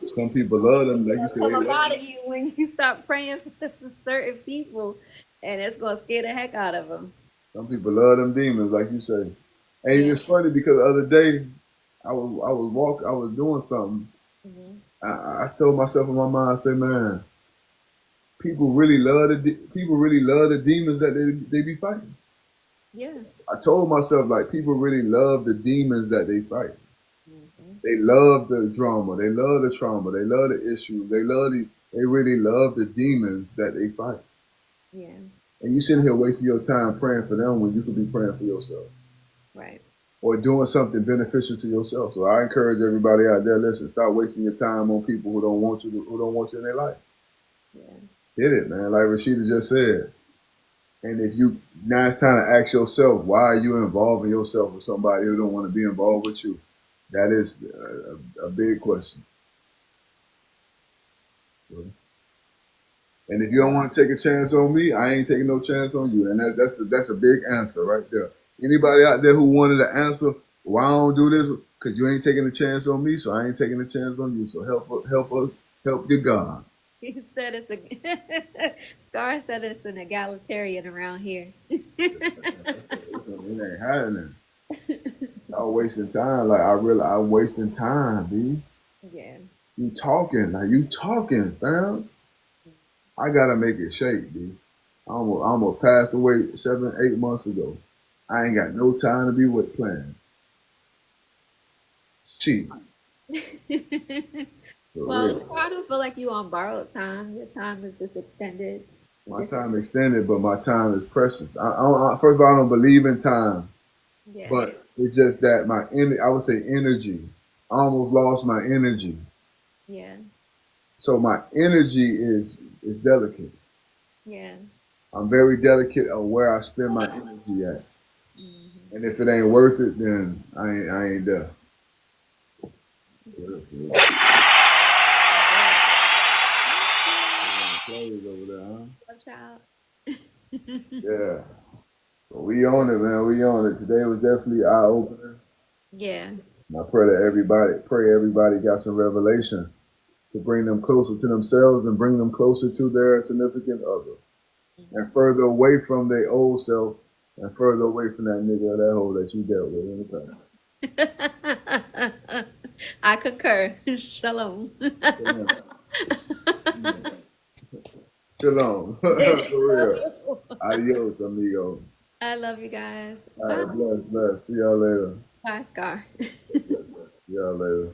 Some people love them, like you Gonna said, come they up love out them. of you when you start praying for certain people, and it's gonna scare the heck out of them. Some people love them demons, like you say. And Yeah. it's funny because the other day I was doing something. Hmm. I told myself in my mind, I say, man, people really love the demons that they be fighting. Yeah. I told myself like people really love the demons that they fight. Hmm. They love the drama, they love the trauma, they love the issues, they really love the demons that they fight. Yeah. And you sitting here wasting your time praying for them when you could be praying for yourself Right. or doing something beneficial to yourself. So I encourage everybody out there, listen, stop wasting your time on people who don't want you in their life. Yeah. Hit it, man. Like Rashida just said. And if you now it's time to ask yourself, why are you involving yourself with somebody who don't want to be involved with you? That is a big question. And if you don't want to take a chance on me, I ain't taking no chance on you. And that's a big answer right there. Anybody out there who wanted to answer why I don't do this, because you ain't taking a chance on me, so I ain't taking a chance on you. So help us, help your God. He said it's a Scar said it's an egalitarian around here. Listen, it ain't happening. Y'all wasting time. Like I'm wasting time, B. Yeah. You talking, fam. I gotta make it shake, B. I almost passed away 7, 8 months ago. I ain't got no time to be with playing. Cheap, for Well, real. I don't feel like you on borrowed time. Your time is just extended. My time extended, but my time is precious. First of all, I don't believe in time, Yeah. but it's just that I would say energy. I almost lost my energy. Yeah. So my energy is delicate. Yeah. I'm very delicate of where I spend my energy at. Hmm. And if it ain't worth it, then I ain't there. Clothes over there, huh? Love child. Yeah. But we on it, man. We on it. Today was definitely eye opener. Yeah. And I pray everybody got some revelation to bring them closer to themselves and bring them closer to their significant other. And Hmm. further away from their old self and further away from that nigga or that hoe that you dealt with in the past. I concur. Shalom. Shalom. Shalom. For real. Adios, amigo. I love you guys. All Bye. right, bless. See y'all later. Bye, Scar. See y'all later.